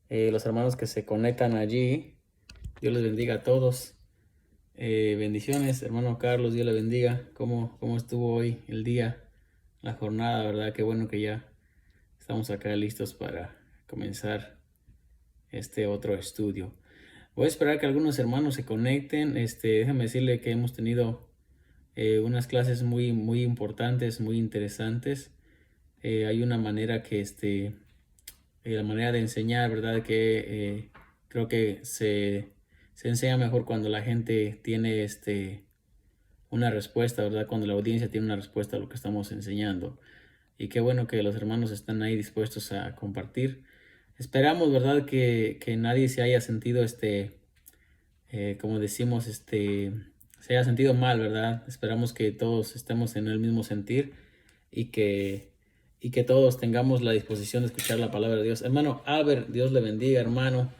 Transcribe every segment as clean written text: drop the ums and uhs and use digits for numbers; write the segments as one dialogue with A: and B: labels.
A: los hermanos que se conectan allí. Dios les bendiga a todos. Bendiciones, hermano Carlos, Dios le bendiga. ¿Cómo estuvo hoy el día, la jornada, verdad? Qué bueno que ya estamos acá listos para comenzar este otro estudio. Voy a esperar que algunos hermanos se conecten. Déjame decirle que hemos tenido unas clases muy importantes, muy interesantes. Hay una manera que la manera de enseñar, ¿verdad? Que creo que se enseña mejor cuando la gente tiene una respuesta, ¿verdad? Cuando la audiencia tiene una respuesta a lo que estamos enseñando. Y qué bueno que los hermanos están ahí dispuestos a compartir. Esperamos, ¿verdad? Que nadie se haya sentido, como decimos, se haya sentido mal, ¿verdad? Esperamos que todos estemos en el mismo sentir y que todos tengamos la disposición de escuchar la palabra de Dios. Hermano Albert, Dios le bendiga, hermano.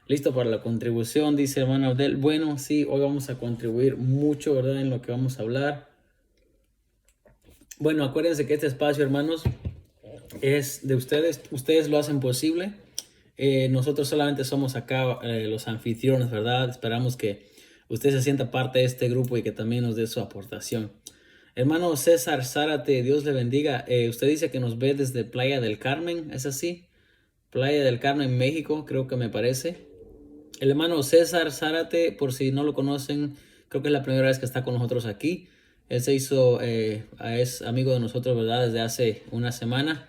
A: Listo para la contribución, dice hermano Abdel. Bueno, sí, hoy vamos a contribuir mucho, ¿verdad? En lo que vamos a hablar. Bueno, acuérdense que este espacio, hermanos, es de ustedes. Ustedes lo hacen posible. Nosotros solamente somos acá los anfitriones, ¿verdad? Esperamos que usted se sienta parte de este grupo y que también nos dé su aportación. Hermano César Zárate, Dios le bendiga. Usted dice que nos ve desde Playa del Carmen, ¿es así? Playa del Carmen, México, creo que me parece. El hermano César Zárate, por si no lo conocen, creo que es la primera vez que está con nosotros aquí. Él se hizo, es amigo de nosotros, ¿verdad? Desde hace una semana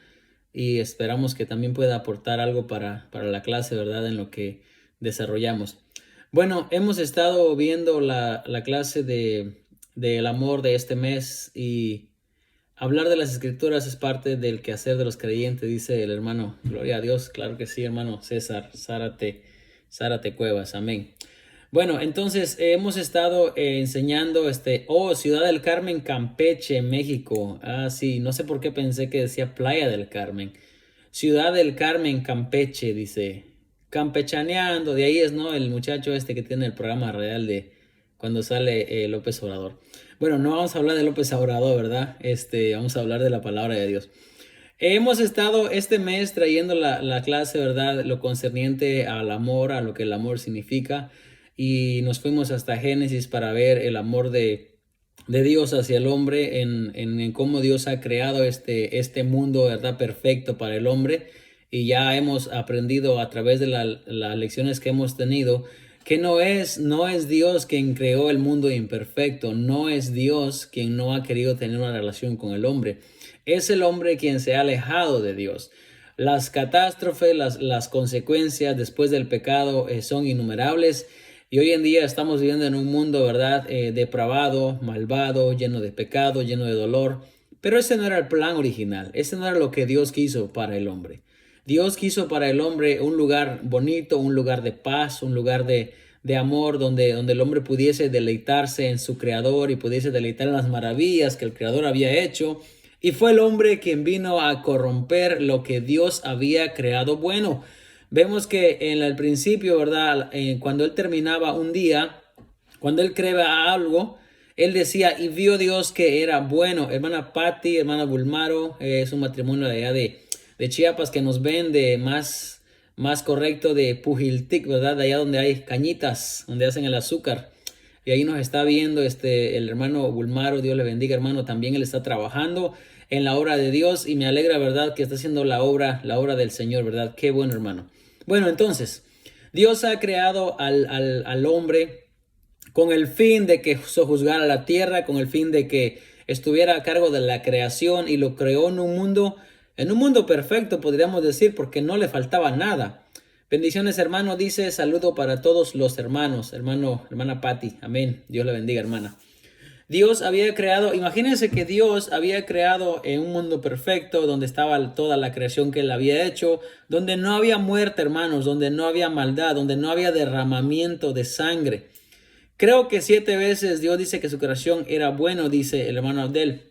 A: y esperamos que también pueda aportar algo para la clase, ¿verdad? En lo que desarrollamos. Bueno, hemos estado viendo la clase del amor de este mes y hablar de las escrituras es parte del quehacer de los creyentes, dice el hermano. Gloria a Dios, claro que sí, hermano César Zárate Cuevas, amén. Bueno, entonces hemos estado enseñando Ciudad del Carmen, Campeche, México. Ah, sí, no sé por qué pensé que decía Playa del Carmen. Ciudad del Carmen, Campeche, dice. Campechaneando, de ahí es, ¿no? El muchacho que tiene el programa real de cuando sale López Obrador. Bueno, no vamos a hablar de López Obrador, ¿verdad? Vamos a hablar de la palabra de Dios. Hemos estado este mes trayendo la clase, ¿verdad? Lo concerniente al amor, a lo que el amor significa. Y nos fuimos hasta Génesis para ver el amor de Dios hacia el hombre, en cómo Dios ha creado este mundo, ¿verdad? Perfecto para el hombre. Y ya hemos aprendido a través de las lecciones que hemos tenido que no es Dios quien creó el mundo imperfecto, no es Dios quien no ha querido tener una relación con el hombre. Es el hombre quien se ha alejado de Dios. Las catástrofes, las consecuencias después del pecado son innumerables y hoy en día estamos viviendo en un mundo, ¿verdad? Depravado, malvado, lleno de pecado, lleno de dolor. Pero ese no era el plan original, ese no era lo que Dios quiso para el hombre. Dios quiso para el hombre un lugar bonito, un lugar de paz, un lugar de amor, donde el hombre pudiese deleitarse en su creador y pudiese deleitar en las maravillas que el creador había hecho. Y fue el hombre quien vino a corromper lo que Dios había creado bueno. Vemos que en el principio, ¿verdad? Cuando él terminaba un día, cuando él creaba algo, él decía, y vio Dios que era bueno. Hermana Patti, hermana Bulmaro, es un matrimonio de allá de Chiapas que nos ven de más correcto de Pujiltic, ¿verdad? De allá donde hay cañitas, donde hacen el azúcar. Y ahí nos está viendo el hermano Bulmaro, Dios le bendiga, hermano. También él está trabajando en la obra de Dios y me alegra, ¿verdad? Que está haciendo la obra del Señor, ¿verdad? Qué bueno, hermano. Bueno, entonces, Dios ha creado al hombre con el fin de que sojuzgara la tierra, con el fin de que estuviera a cargo de la creación y lo creó en un mundo perfecto, podríamos decir, porque no le faltaba nada. Bendiciones, hermano, dice, saludo para todos los hermanos, hermana Patti, amén, Dios la bendiga, hermana. Dios había creado, imagínense que Dios había creado en un mundo perfecto donde estaba toda la creación que él había hecho, donde no había muerte, hermanos, donde no había maldad, donde no había derramamiento de sangre. Creo que 7 veces Dios dice que su creación era bueno, dice el hermano Abdel.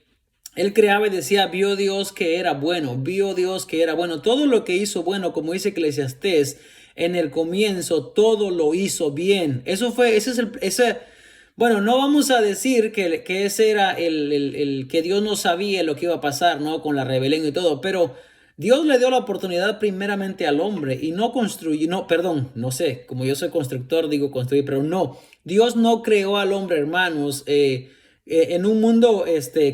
A: Él creaba y decía, vio Dios que era bueno, vio Dios que era bueno. Todo lo que hizo bueno, como dice Eclesiastés, en el comienzo todo lo hizo bien. Bueno, no vamos a decir que ese era el que Dios no sabía lo que iba a pasar, ¿no? Con la rebelión y todo, pero Dios le dio la oportunidad primeramente al hombre y no construyó, no, perdón, no sé, como yo soy constructor, digo construir, pero no, Dios no creó al hombre, hermanos, en un mundo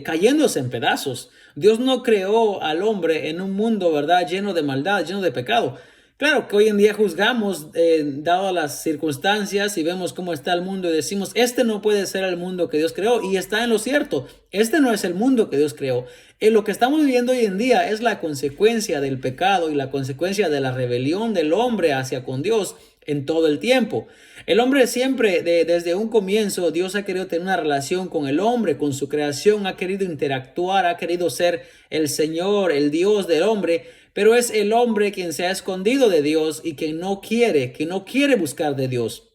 A: cayéndose en pedazos. Dios no creó al hombre en un mundo, ¿verdad?, lleno de maldad, lleno de pecado. Claro que hoy en día juzgamos, dado las circunstancias, y vemos cómo está el mundo y decimos, este no puede ser el mundo que Dios creó, y está en lo cierto, este no es el mundo que Dios creó. Lo que estamos viviendo hoy en día es la consecuencia del pecado y la consecuencia de la rebelión del hombre hacia con Dios en todo el tiempo. El hombre siempre, desde un comienzo, Dios ha querido tener una relación con el hombre, con su creación, ha querido interactuar, ha querido ser el Señor, el Dios del hombre, pero es el hombre quien se ha escondido de Dios y que no quiere buscar de Dios.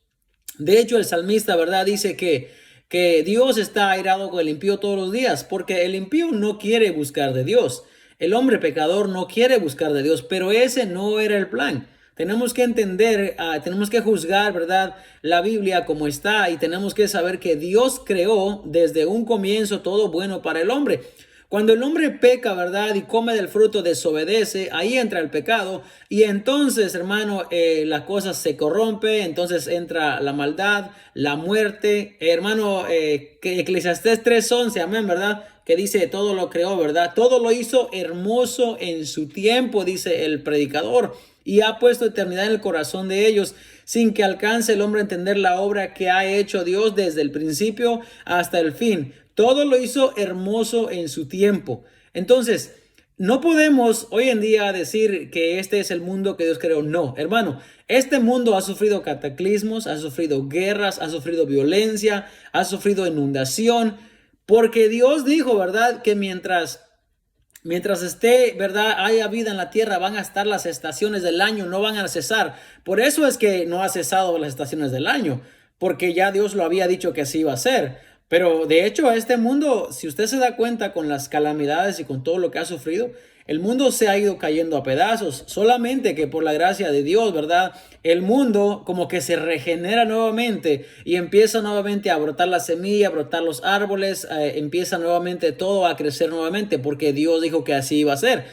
A: De hecho, el salmista, ¿verdad?, dice que Dios está airado con el impío todos los días, porque el impío no quiere buscar de Dios. El hombre pecador no quiere buscar de Dios, pero ese no era el plan. Tenemos que entender, tenemos que juzgar, ¿verdad?, la Biblia como está, y tenemos que saber que Dios creó desde un comienzo todo bueno para el hombre. Cuando el hombre peca, ¿verdad?, y come del fruto, desobedece, ahí entra el pecado, y entonces, hermano, la cosa se corrompe, entonces entra la maldad, la muerte. Hermano, que Eclesiastés 3:11, amén, ¿verdad?, que dice, todo lo creó, ¿verdad? Todo lo hizo hermoso en su tiempo, dice el predicador, y ha puesto eternidad en el corazón de ellos, sin que alcance el hombre a entender la obra que ha hecho Dios desde el principio hasta el fin. Todo lo hizo hermoso en su tiempo. Entonces, no podemos hoy en día decir que este es el mundo que Dios creó. No, hermano, este mundo ha sufrido cataclismos, ha sufrido guerras, ha sufrido violencia, ha sufrido inundación, porque Dios dijo, ¿verdad?, que mientras esté, ¿verdad?, haya vida en la tierra, van a estar las estaciones del año, no van a cesar. Por eso es que no ha cesado las estaciones del año, porque ya Dios lo había dicho que así iba a ser. Pero de hecho, este mundo, si usted se da cuenta con las calamidades y con todo lo que ha sufrido, el mundo se ha ido cayendo a pedazos. Solamente que por la gracia de Dios, ¿verdad?, el mundo como que se regenera nuevamente y empieza nuevamente a brotar la semilla, a brotar los árboles, empieza nuevamente todo a crecer nuevamente, porque Dios dijo que así iba a ser.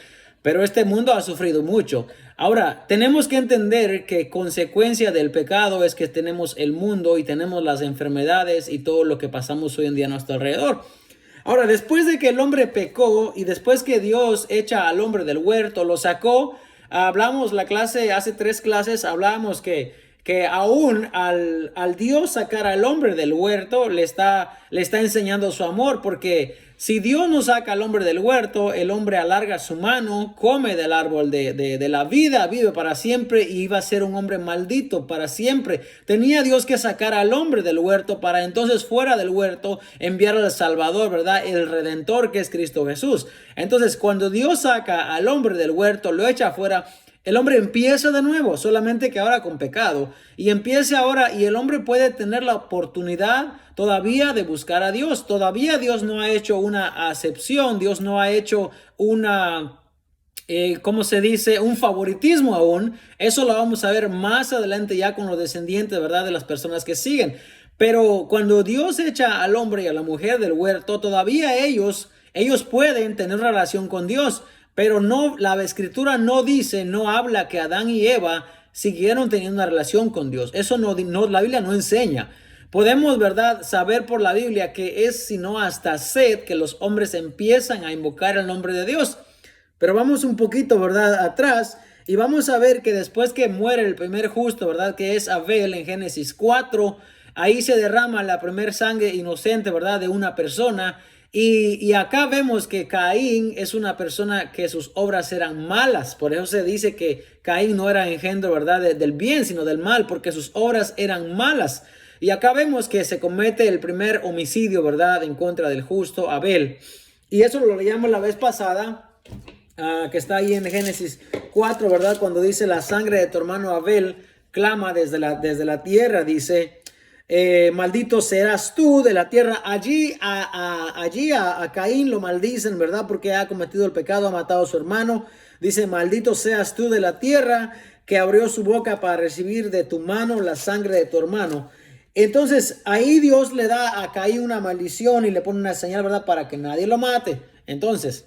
A: Pero este mundo ha sufrido mucho. Ahora, tenemos que entender que consecuencia del pecado es que tenemos el mundo y tenemos las enfermedades y todo lo que pasamos hoy en día a nuestro alrededor. Ahora, después de que el hombre pecó y después que Dios echa al hombre del huerto, lo sacó, hablamos hace 3 clases, hablábamos que aún al Dios sacar al hombre del huerto, le está enseñando su amor, porque si Dios no saca al hombre del huerto, el hombre alarga su mano, come del árbol de la vida, vive para siempre y iba a ser un hombre maldito para siempre. Tenía Dios que sacar al hombre del huerto para entonces fuera del huerto enviar al Salvador, ¿verdad?, el Redentor, que es Cristo Jesús. Entonces, cuando Dios saca al hombre del huerto, lo echa afuera, el hombre empieza de nuevo, solamente que ahora con pecado. Y empieza ahora, y el hombre puede tener la oportunidad todavía de buscar a Dios. Todavía Dios no ha hecho una acepción, Dios no ha hecho una, ¿cómo se dice?, un favoritismo aún. Eso lo vamos a ver más adelante ya con los descendientes, ¿verdad?, de las personas que siguen. Pero cuando Dios echa al hombre y a la mujer del huerto, todavía ellos pueden tener una relación con Dios. Pero no, la escritura no dice, no habla que Adán y Eva siguieron teniendo una relación con Dios. Eso no, la Biblia no enseña. Podemos, ¿verdad?, saber por la Biblia que es sino hasta Set que los hombres empiezan a invocar el nombre de Dios. Pero vamos un poquito, ¿verdad?, atrás, y vamos a ver que después que muere el primer justo, ¿verdad?, que es Abel en Génesis 4, ahí se derrama la primer sangre inocente, ¿verdad?, de una persona. Y acá vemos que Caín es una persona que sus obras eran malas. Por eso se dice que Caín no era engendro, ¿verdad?, del bien, sino del mal, porque sus obras eran malas. Y acá vemos que se comete el primer homicidio, ¿verdad?, en contra del justo Abel. Y eso lo leíamos la vez pasada, que está ahí en Génesis 4, ¿verdad?, cuando dice: la sangre de tu hermano Abel clama desde la tierra, dice. Maldito serás tú de la tierra. Allí a Caín lo maldicen, ¿verdad?, porque ha cometido el pecado, ha matado a su hermano. Dice: maldito seas tú de la tierra, que abrió su boca para recibir de tu mano la sangre de tu hermano. Entonces ahí Dios le da a Caín una maldición y le pone una señal, ¿verdad?, para que nadie lo mate. Entonces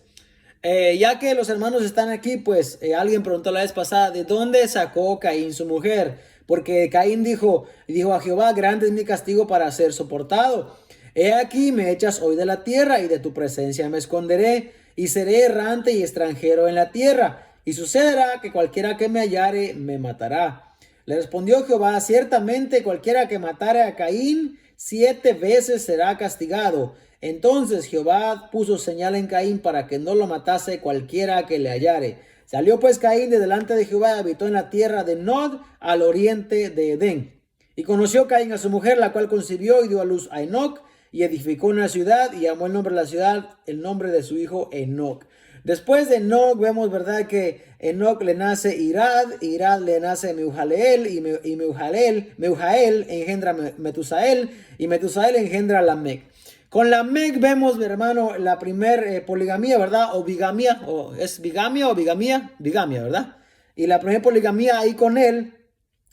A: Ya que los hermanos están aquí, pues alguien preguntó la vez pasada, ¿de dónde sacó Caín su mujer? Porque Caín dijo a Jehová, grande es mi castigo para ser soportado. He aquí, me echas hoy de la tierra y de tu presencia me esconderé y seré errante y extranjero en la tierra. Y sucederá que cualquiera que me hallare me matará. Le respondió Jehová, ciertamente cualquiera que matare a Caín 7 veces será castigado. Entonces Jehová puso señal en Caín para que no lo matase cualquiera que le hallare. Salió pues Caín de delante de Jehová y habitó en la tierra de Nod, al oriente de Edén. Y conoció Caín a su mujer, la cual concibió y dio a luz a Enoc, y edificó una ciudad, y llamó el nombre de la ciudad, el nombre de su hijo Enoc. Después de Enoc vemos, ¿verdad?, que Enoc le nace Irad, Irad le nace Meujaleel, y Meujael engendra Metusael, y Metusael engendra Lamec. Con Lamec vemos, mi hermano, la primer poligamía, ¿verdad? O bigamia, o es bigamia o bigamia, bigamia, ¿verdad? Y la primera poligamía ahí con él,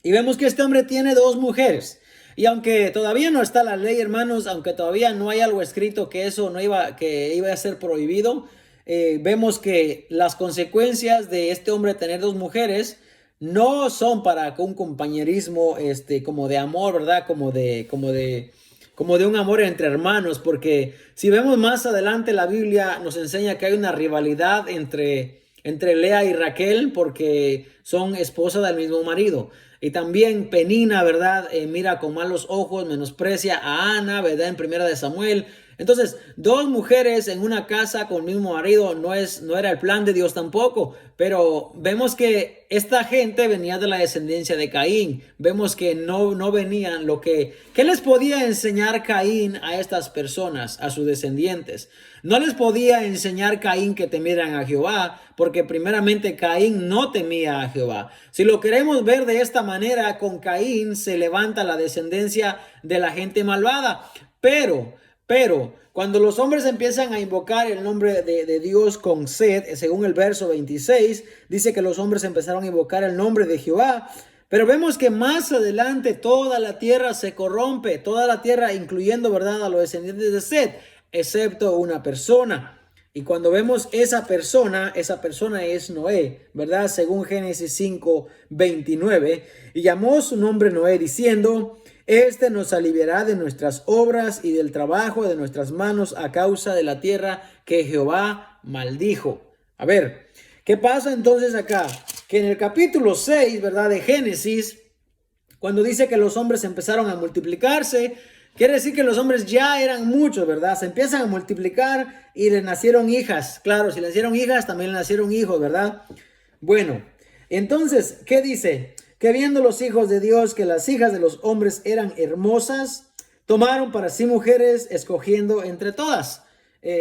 A: y vemos que este hombre tiene 2 mujeres. Y aunque todavía no está la ley, hermanos, aunque todavía no hay algo escrito que eso no iba a ser prohibido, vemos que las consecuencias de este hombre tener 2 mujeres no son para un compañerismo como de amor, ¿verdad? Como de un amor entre hermanos, porque si vemos más adelante la Biblia nos enseña que hay una rivalidad entre Lea y Raquel porque son esposas del mismo marido. Y también Penina, ¿verdad? Mira con malos ojos, menosprecia a Ana, ¿verdad? En Primera de Samuel. Entonces, 2 mujeres en una casa con el mismo marido no era el plan de Dios tampoco, pero vemos que esta gente venía de la descendencia de Caín. Vemos que no venían ¿qué les podía enseñar Caín a estas personas, a sus descendientes? No les podía enseñar Caín que temieran a Jehová, porque primeramente Caín no temía a Jehová. Si lo queremos ver de esta manera, con Caín se levanta la descendencia de la gente malvada, pero cuando los hombres empiezan a invocar el nombre de Dios con sed, según el verso 26, dice que los hombres empezaron a invocar el nombre de Jehová. Pero vemos que más adelante toda la tierra se corrompe, toda la tierra, incluyendo, ¿verdad?, a los descendientes de Set, excepto una persona. Y cuando vemos esa persona es Noé, ¿verdad? Según Génesis 5:29. Y llamó su nombre Noé diciendo: este nos aliviará de nuestras obras y del trabajo de nuestras manos a causa de la tierra que Jehová maldijo. A ver, ¿qué pasa entonces acá? Que en el capítulo 6, ¿verdad?, de Génesis, cuando dice que los hombres empezaron a multiplicarse, quiere decir que los hombres ya eran muchos, ¿verdad? Se empiezan a multiplicar y les nacieron hijas. Claro, si les nacieron hijas, también les nacieron hijos, ¿verdad? Bueno, entonces, ¿qué dice? Que viendo los hijos de Dios que las hijas de los hombres eran hermosas, tomaron para sí mujeres, escogiendo entre todas.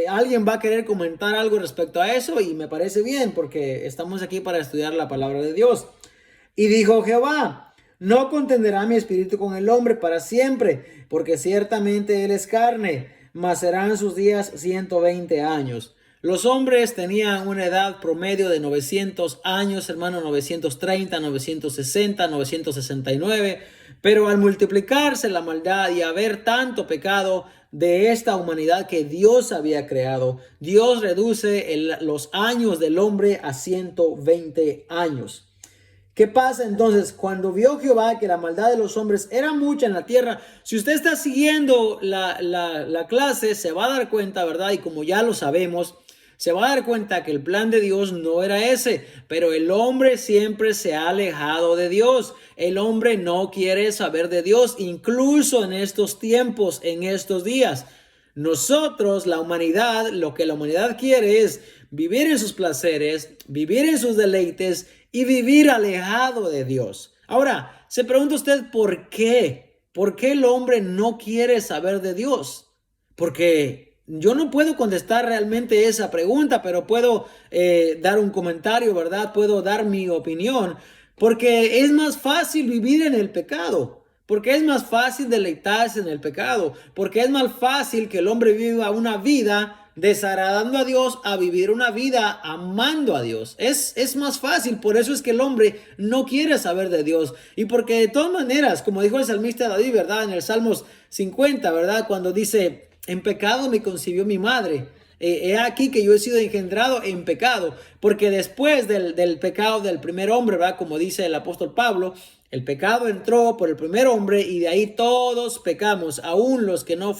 A: ¿Alguien va a querer comentar algo respecto a eso? Y me parece bien, porque estamos aquí para estudiar la palabra de Dios. Y dijo Jehová: no contenderá mi espíritu con el hombre para siempre, porque ciertamente él es carne, mas serán sus días 120 años. Los hombres tenían una edad promedio de 900 años, hermano, 930, 960, 969. Pero al multiplicarse la maldad y haber tanto pecado de esta humanidad que Dios había creado, Dios reduce los años del hombre a 120 años. ¿Qué pasa entonces? Cuando vio Jehová que la maldad de los hombres era mucha en la tierra, si usted está siguiendo la clase, se va a dar cuenta, ¿verdad? Y como ya lo sabemos, se va a dar cuenta que el plan de Dios no era ese, pero el hombre siempre se ha alejado de Dios. El hombre no quiere saber de Dios, incluso en estos tiempos, en estos días. Nosotros, la humanidad, lo que la humanidad quiere es vivir en sus placeres, vivir en sus deleites y vivir alejado de Dios. Ahora, se pregunta usted ¿por qué? ¿Por qué el hombre no quiere saber de Dios? Porque yo no puedo contestar realmente esa pregunta, pero puedo dar un comentario, ¿verdad? Puedo dar mi opinión, porque es más fácil vivir en el pecado. Porque es más fácil deleitarse en el pecado. Porque es más fácil que el hombre viva una vida desagradando a Dios a vivir una vida amando a Dios. Es más fácil. Por eso es que el hombre no quiere saber de Dios. Y porque de todas maneras, como dijo el salmista David, ¿verdad? En el Salmos 50, ¿verdad? Cuando dice: en pecado me concibió mi madre. he aquí que yo he sido engendrado en pecado, porque después del pecado del primer hombre, ¿verdad? Como dice el apóstol Pablo, el pecado entró por el primer hombre y de ahí todos pecamos, aún los que no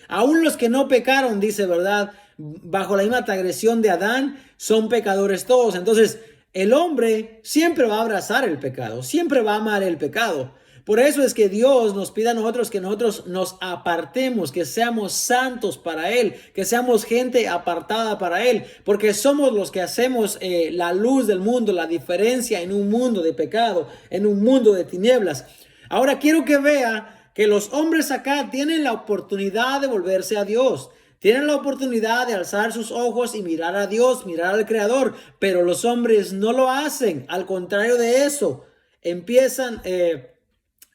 A: aún los que no pecaron, dice, ¿verdad? Bajo la misma transgresión de Adán, son pecadores todos. Entonces, el hombre siempre va a abrazar el pecado, siempre va a amar el pecado. Por eso es que Dios nos pide a nosotros que nosotros nos apartemos, que seamos santos para Él, que seamos gente apartada para Él, porque somos los que hacemos la luz del mundo, la diferencia en un mundo de pecado, en un mundo de tinieblas. Ahora quiero que vea que los hombres acá tienen la oportunidad de volverse a Dios. Tienen la oportunidad de alzar sus ojos y mirar a Dios, mirar al Creador, pero los hombres no lo hacen. Al contrario de eso, empiezan...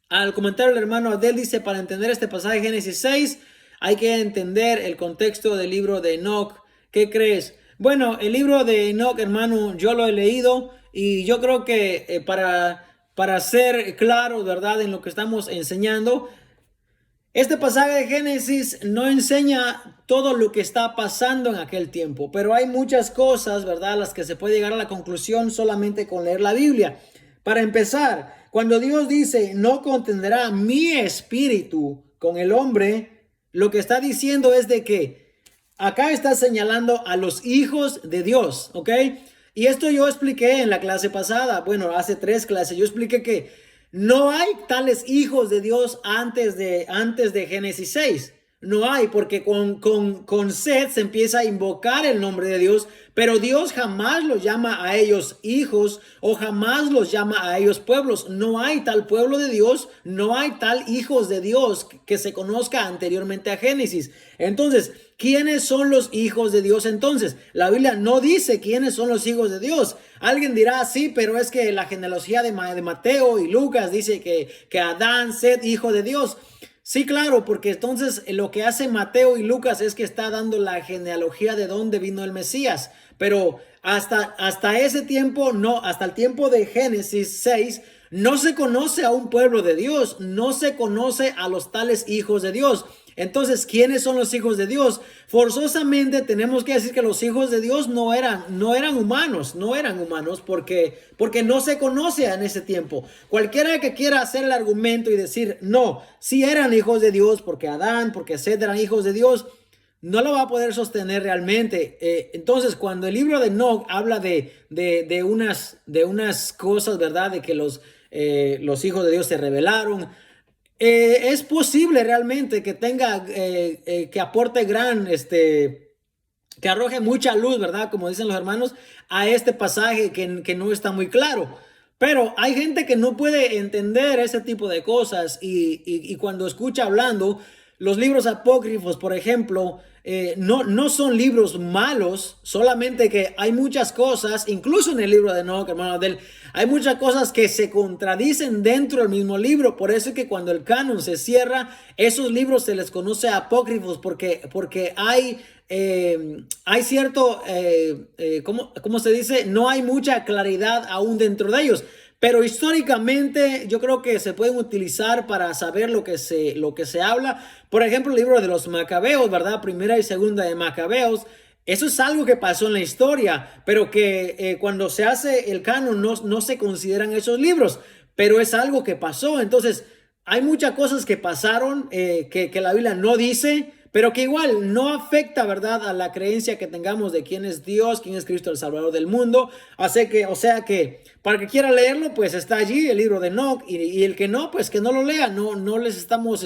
A: Al comentario del hermano Adel dice, para entender este pasaje de Génesis 6, hay que entender el contexto del libro de Enoch. ¿Qué crees? Bueno, el libro de Enoch, hermano, yo lo he leído y yo creo que para ser claro, ¿verdad?, en lo que estamos enseñando, este pasaje de Génesis no enseña todo lo que está pasando en aquel tiempo, pero hay muchas cosas, ¿verdad?, las que se puede llegar a la conclusión solamente con leer la Biblia. Para empezar, cuando Dios dice, no contenderá mi espíritu con el hombre, lo que está diciendo es de que acá está señalando a los hijos de Dios, ¿ok? Y esto yo expliqué en la clase pasada, bueno, hace 3 clases, yo expliqué que no hay tales hijos de Dios antes de Génesis 6. No hay, porque con Seth se empieza a invocar el nombre de Dios, pero Dios jamás los llama a ellos hijos o jamás los llama a ellos pueblos. No hay tal pueblo de Dios, no hay tal hijos de Dios que se conozca anteriormente a Génesis. Entonces, ¿quiénes son los hijos de Dios entonces? La Biblia no dice quiénes son los hijos de Dios. Alguien dirá, sí, pero es que la genealogía de Mateo y Lucas dice que Adán, Seth, hijo de Dios. Sí, claro, porque entonces lo que hace Mateo y Lucas es que está dando la genealogía de dónde vino el Mesías. Pero hasta ese tiempo, no, hasta el tiempo de Génesis 6, no se conoce a un pueblo de Dios, no se conoce a los tales hijos de Dios. Entonces, ¿quiénes son los hijos de Dios? Forzosamente tenemos que decir que los hijos de Dios no eran humanos, porque no se conoce en ese tiempo. Cualquiera que quiera hacer el argumento y decir, no, sí eran hijos de Dios, porque Adán, porque Seth eran hijos de Dios, no lo va a poder sostener realmente. Entonces, cuando el libro de Enoch habla de unas cosas, ¿verdad? De que los hijos de Dios se rebelaron, es posible realmente que tenga, que aporte que arroje mucha luz, ¿verdad? Como dicen los hermanos, a este pasaje que no está muy claro. Pero hay gente que no puede entender ese tipo de cosas y cuando escucha hablando, los libros apócrifos, por ejemplo, no son libros malos, solamente que hay muchas cosas, incluso en el libro de Enoch, hermano Adel, hay muchas cosas que se contradicen dentro del mismo libro. Por eso es que cuando el canon se cierra, esos libros se les conoce apócrifos porque hay cierto, ¿cómo se dice? No hay mucha claridad aún dentro de ellos. Pero históricamente yo creo que se pueden utilizar para saber lo que se habla. Por ejemplo, el libro de los Macabeos, ¿verdad? Primera y segunda de Macabeos. Eso es algo que pasó en la historia, pero que cuando se hace el canon no se consideran esos libros, pero es algo que pasó. Entonces, hay muchas cosas que pasaron que la Biblia no dice, pero que igual no afecta, ¿verdad?, a la creencia que tengamos de quién es Dios, quién es Cristo el Salvador del mundo. O sea que para que quiera leerlo, pues está allí el libro de Enoch, y el que no, pues que no lo lea. No les estamos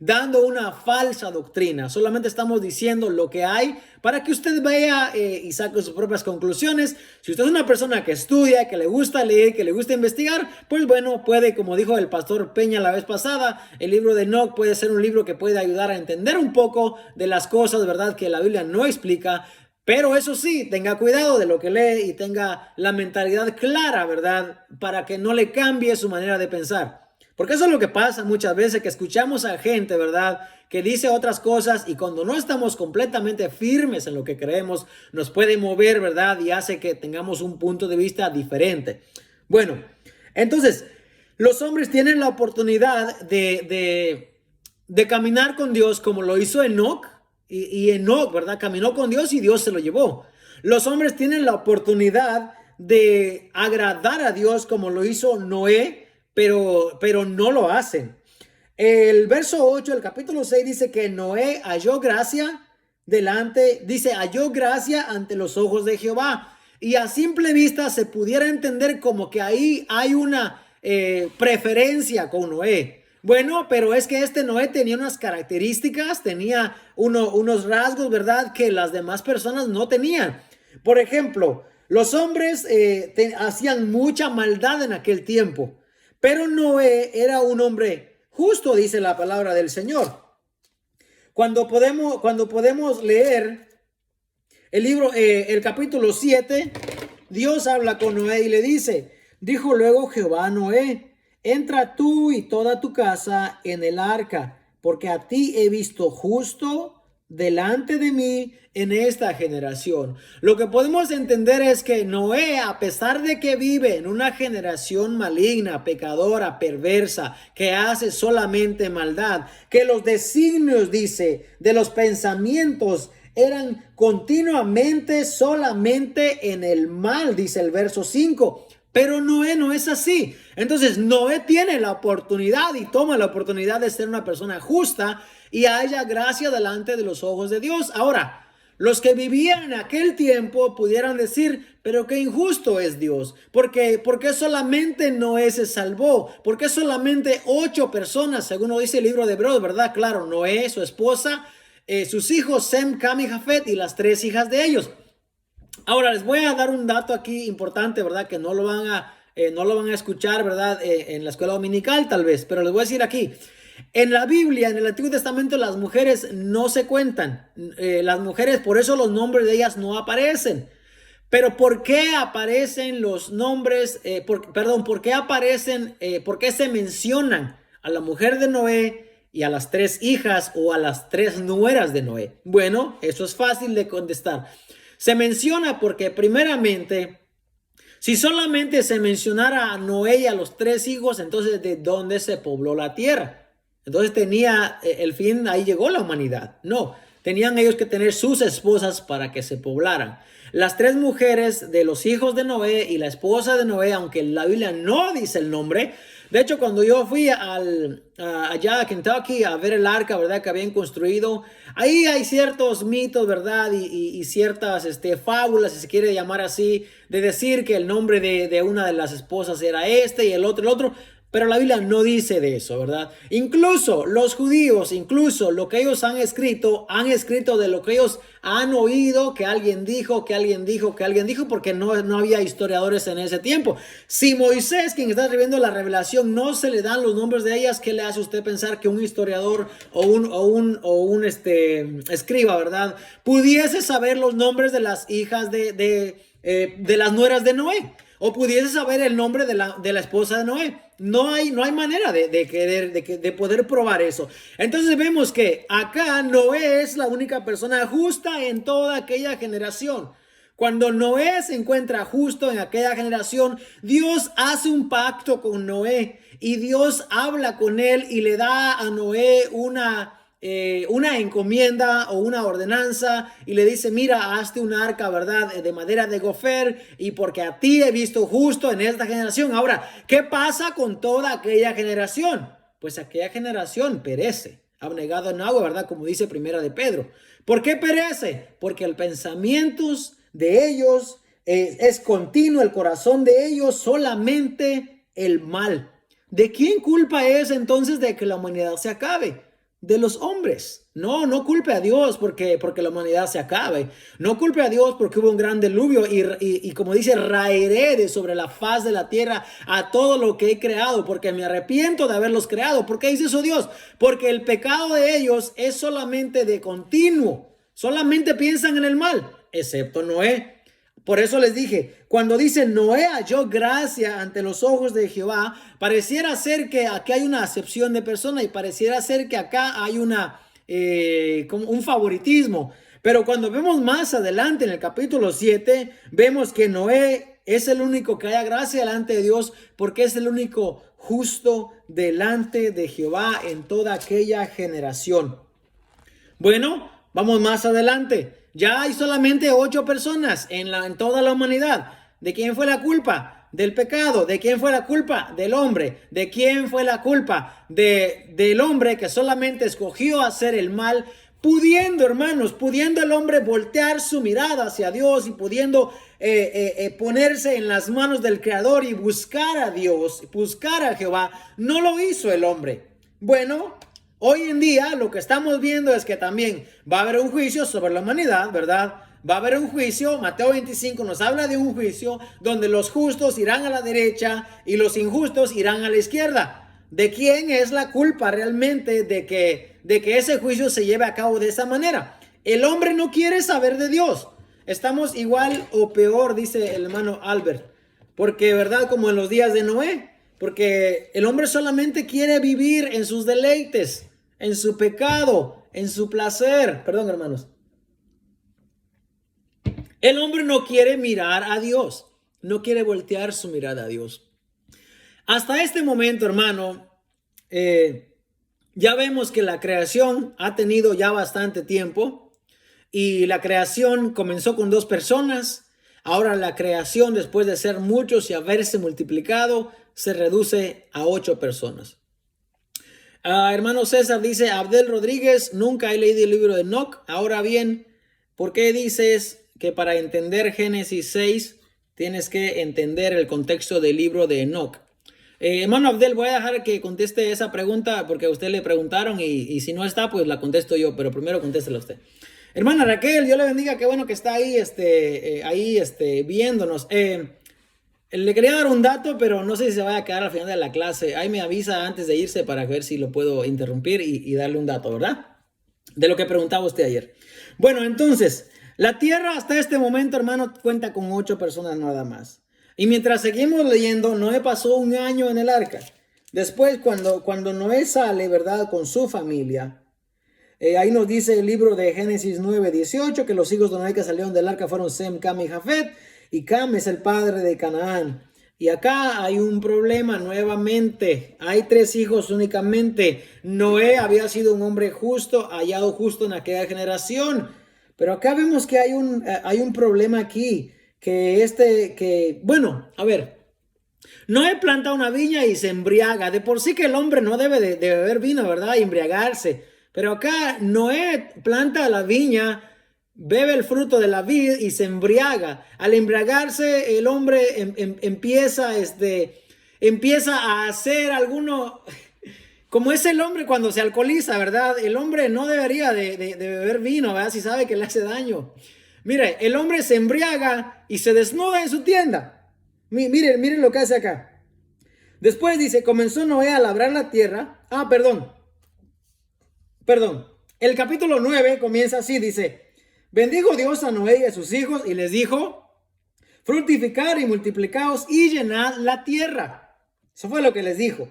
A: dando una falsa doctrina, solamente estamos diciendo lo que hay para que usted vea y saque sus propias conclusiones. Si usted es una persona que estudia, que le gusta leer, que le gusta investigar, pues bueno, puede, como dijo el pastor Peña la vez pasada, el libro de Enoch puede ser un libro que puede ayudar a entender un poco de las cosas, ¿verdad?, que la Biblia no explica. Pero eso sí, tenga cuidado de lo que lee y tenga la mentalidad clara, ¿verdad?, para que no le cambie su manera de pensar. Porque eso es lo que pasa muchas veces, que escuchamos a gente, ¿verdad?, que dice otras cosas, y cuando no estamos completamente firmes en lo que creemos, nos puede mover, ¿verdad?, y hace que tengamos un punto de vista diferente. Bueno, entonces, los hombres tienen la oportunidad de caminar con Dios como lo hizo Enoch,
B: y Enoc, ¿verdad? Caminó con Dios y Dios se lo llevó. Los hombres tienen la oportunidad de agradar a Dios como lo hizo Noé, pero no lo hacen. El verso 8 del capítulo 6 dice que Noé halló gracia halló gracia ante los ojos de Jehová. Y a simple vista se pudiera entender como que ahí hay una preferencia con Noé. Bueno, pero es que este Noé tenía unas características, tenía unos rasgos, ¿verdad? Que las demás personas no tenían. Por ejemplo, los hombres hacían mucha maldad en aquel tiempo, pero Noé era un hombre justo, dice la palabra del Señor. Cuando podemos leer el libro, el capítulo 7, Dios habla con Noé y le dice, dijo luego Jehová a Noé, entra tú y toda tu casa en el arca, porque a ti he visto justo delante de mí en esta generación. Lo que podemos entender es que Noé, a pesar de que vive en una generación maligna, pecadora, perversa, que hace solamente maldad, que los designios, dice, de los pensamientos eran continuamente solamente en el mal, dice el verso 5. Pero Noé no es así. Entonces Noé tiene la oportunidad y toma la oportunidad de ser una persona justa y haya gracia delante de los ojos de Dios. Ahora, los que vivían en aquel tiempo pudieran decir, pero qué injusto es Dios. ¿Por qué solamente Noé se salvó? ¿Por qué solamente 8 personas, según lo dice el libro de Hebreos, verdad? Claro, Noé, su esposa, sus hijos Sem, Cam y Jafet y las 3 hijas de ellos. Ahora les voy a dar un dato aquí importante, ¿verdad? Que no lo van a escuchar, ¿verdad? En la escuela dominical tal vez, pero les voy a decir aquí. En la Biblia, en el Antiguo Testamento, las mujeres no se cuentan. Las mujeres, por eso los nombres de ellas no aparecen. Pero ¿por qué aparecen los nombres? ¿Por qué aparecen? ¿Por qué se mencionan a la mujer de Noé y a las 3 hijas o a las 3 nueras de Noé? Bueno, eso es fácil de contestar. Se menciona porque primeramente, si solamente se mencionara a Noé y a los 3 hijos, entonces ¿de dónde se pobló la tierra? Entonces tenía el fin, ahí llegó la humanidad. No, tenían ellos que tener sus esposas para que se poblaran. Las 3 mujeres de los hijos de Noé y la esposa de Noé, aunque la Biblia no dice el nombre. De hecho, cuando yo fui allá a Kentucky a ver el arca, ¿verdad? Que habían construido, ahí hay ciertos mitos, ¿verdad? Y ciertas fábulas, si se quiere llamar así, de decir que el nombre de una de las esposas era y el otro. Pero la Biblia no dice de eso, ¿verdad? Incluso los judíos, incluso lo que ellos han escrito de lo que ellos han oído, que alguien dijo, porque no había historiadores en ese tiempo. Si Moisés, quien está escribiendo la revelación, no se le dan los nombres de ellas, ¿qué le hace a usted pensar que un historiador o un escriba, ¿verdad? Pudiese saber los nombres de las hijas de las nueras de Noé? O pudiese saber el nombre de la esposa de Noé. No hay manera de poder probar eso. Entonces vemos que acá Noé es la única persona justa en toda aquella generación. Cuando Noé se encuentra justo en aquella generación, Dios hace un pacto con Noé y Dios habla con él y le da a Noé una encomienda o una ordenanza y le dice, mira, hazte un arca, ¿verdad? De madera de gofer, y porque a ti he visto justo en esta generación. Ahora, ¿qué pasa con toda aquella generación? Pues aquella generación perece, abnegado en agua, ¿verdad? Como dice Primera de Pedro. ¿Por qué perece? Porque el pensamiento de ellos es continuo, el corazón de ellos solamente el mal. ¿De quién culpa es entonces de que la humanidad se acabe? De los hombres. No culpe a Dios porque la humanidad se acabe. No culpe a Dios porque hubo un gran diluvio y como dice, raeré de sobre la faz de la tierra a todo lo que he creado, porque me arrepiento de haberlos creado. ¿Por qué dice eso Dios? Porque el pecado de ellos es solamente de continuo. Solamente piensan en el mal, excepto Noé. Por eso les dije, cuando dice Noé halló gracia ante los ojos de Jehová, pareciera ser que aquí hay una acepción de persona y pareciera ser que acá hay como un favoritismo. Pero cuando vemos más adelante en el capítulo 7, vemos que Noé es el único que haya gracia delante de Dios porque es el único justo delante de Jehová en toda aquella generación. Bueno, Vamos más adelante. Ya hay solamente 8 personas en toda la humanidad. ¿De quién fue la culpa? Del pecado. ¿De quién fue la culpa? Del hombre. ¿De quién fue la culpa? Del hombre que solamente escogió hacer el mal, pudiendo, hermanos, pudiendo el hombre voltear su mirada hacia Dios y pudiendo ponerse en las manos del Creador y buscar a Dios, buscar a Jehová. No lo hizo el hombre. Bueno, hoy en día lo que estamos viendo es que también va a haber un juicio sobre la humanidad, ¿verdad? Va a haber un juicio. Mateo 25 nos habla de un juicio donde los justos irán a la derecha y los injustos irán a la izquierda. ¿De quién es la culpa realmente de que ese juicio se lleve a cabo de esa manera? El hombre no quiere saber de Dios. Estamos igual o peor, dice el hermano Albert, porque, ¿verdad? Como en los días de Noé, porque el hombre solamente quiere vivir en sus deleites, en su pecado, en su placer. Perdón, hermanos. El hombre no quiere mirar a Dios, no quiere voltear su mirada a Dios. Hasta este momento, hermano, ya vemos que la creación ha tenido ya bastante tiempo y la creación comenzó con 2 personas. Ahora la creación, después de ser muchos y haberse multiplicado, se reduce a 8 personas. Hermano César dice, Abdel Rodríguez, nunca he leído el libro de Enoc. Ahora bien, ¿por qué dices que para entender Génesis 6 tienes que entender el contexto del libro de Enoc? Hermano Abdel, voy a dejar que conteste esa pregunta porque a usted le preguntaron y si no está, pues la contesto yo, pero primero contéstela usted. Hermana Raquel, Dios le bendiga, qué bueno que está ahí, viéndonos. Le quería dar un dato, pero no sé si se va a quedar al final de la clase. Ahí me avisa antes de irse para ver si lo puedo interrumpir y darle un dato, ¿verdad? De lo que preguntaba usted ayer. Bueno, entonces, la tierra hasta este momento, hermano, cuenta con 8 personas nada más. Y mientras seguimos leyendo, Noé pasó 1 año en el arca. Después, cuando Noé sale, ¿verdad? Con su familia, ahí nos dice el libro de Génesis 9:18 que los hijos de Noé que salieron del arca fueron Sem, Cam y Jafet. Y Cam es el padre de Canaán. Y acá hay un problema nuevamente. Hay 3 hijos únicamente. Noé había sido un hombre justo, hallado justo en aquella generación. Pero acá vemos que hay un problema aquí. Bueno, a ver. Noé planta una viña y se embriaga. De por sí que el hombre no debe de beber vino, ¿verdad? Y embriagarse. Pero acá Noé planta la viña, bebe el fruto de la vid y se embriaga. Al embriagarse, el hombre empieza a hacer alguno, como es el hombre cuando se alcoholiza, ¿verdad? El hombre no debería de beber vino, ¿verdad? Si sabe que le hace daño. Mire, el hombre se embriaga y se desnuda en su tienda. Miren lo que hace acá. Después dice, comenzó Noé a labrar la tierra. Perdón. El capítulo 9 comienza así, dice, bendijo Dios a Noé y a sus hijos y les dijo, fructificar y multiplicaos y llenad la tierra. Eso fue lo que les dijo.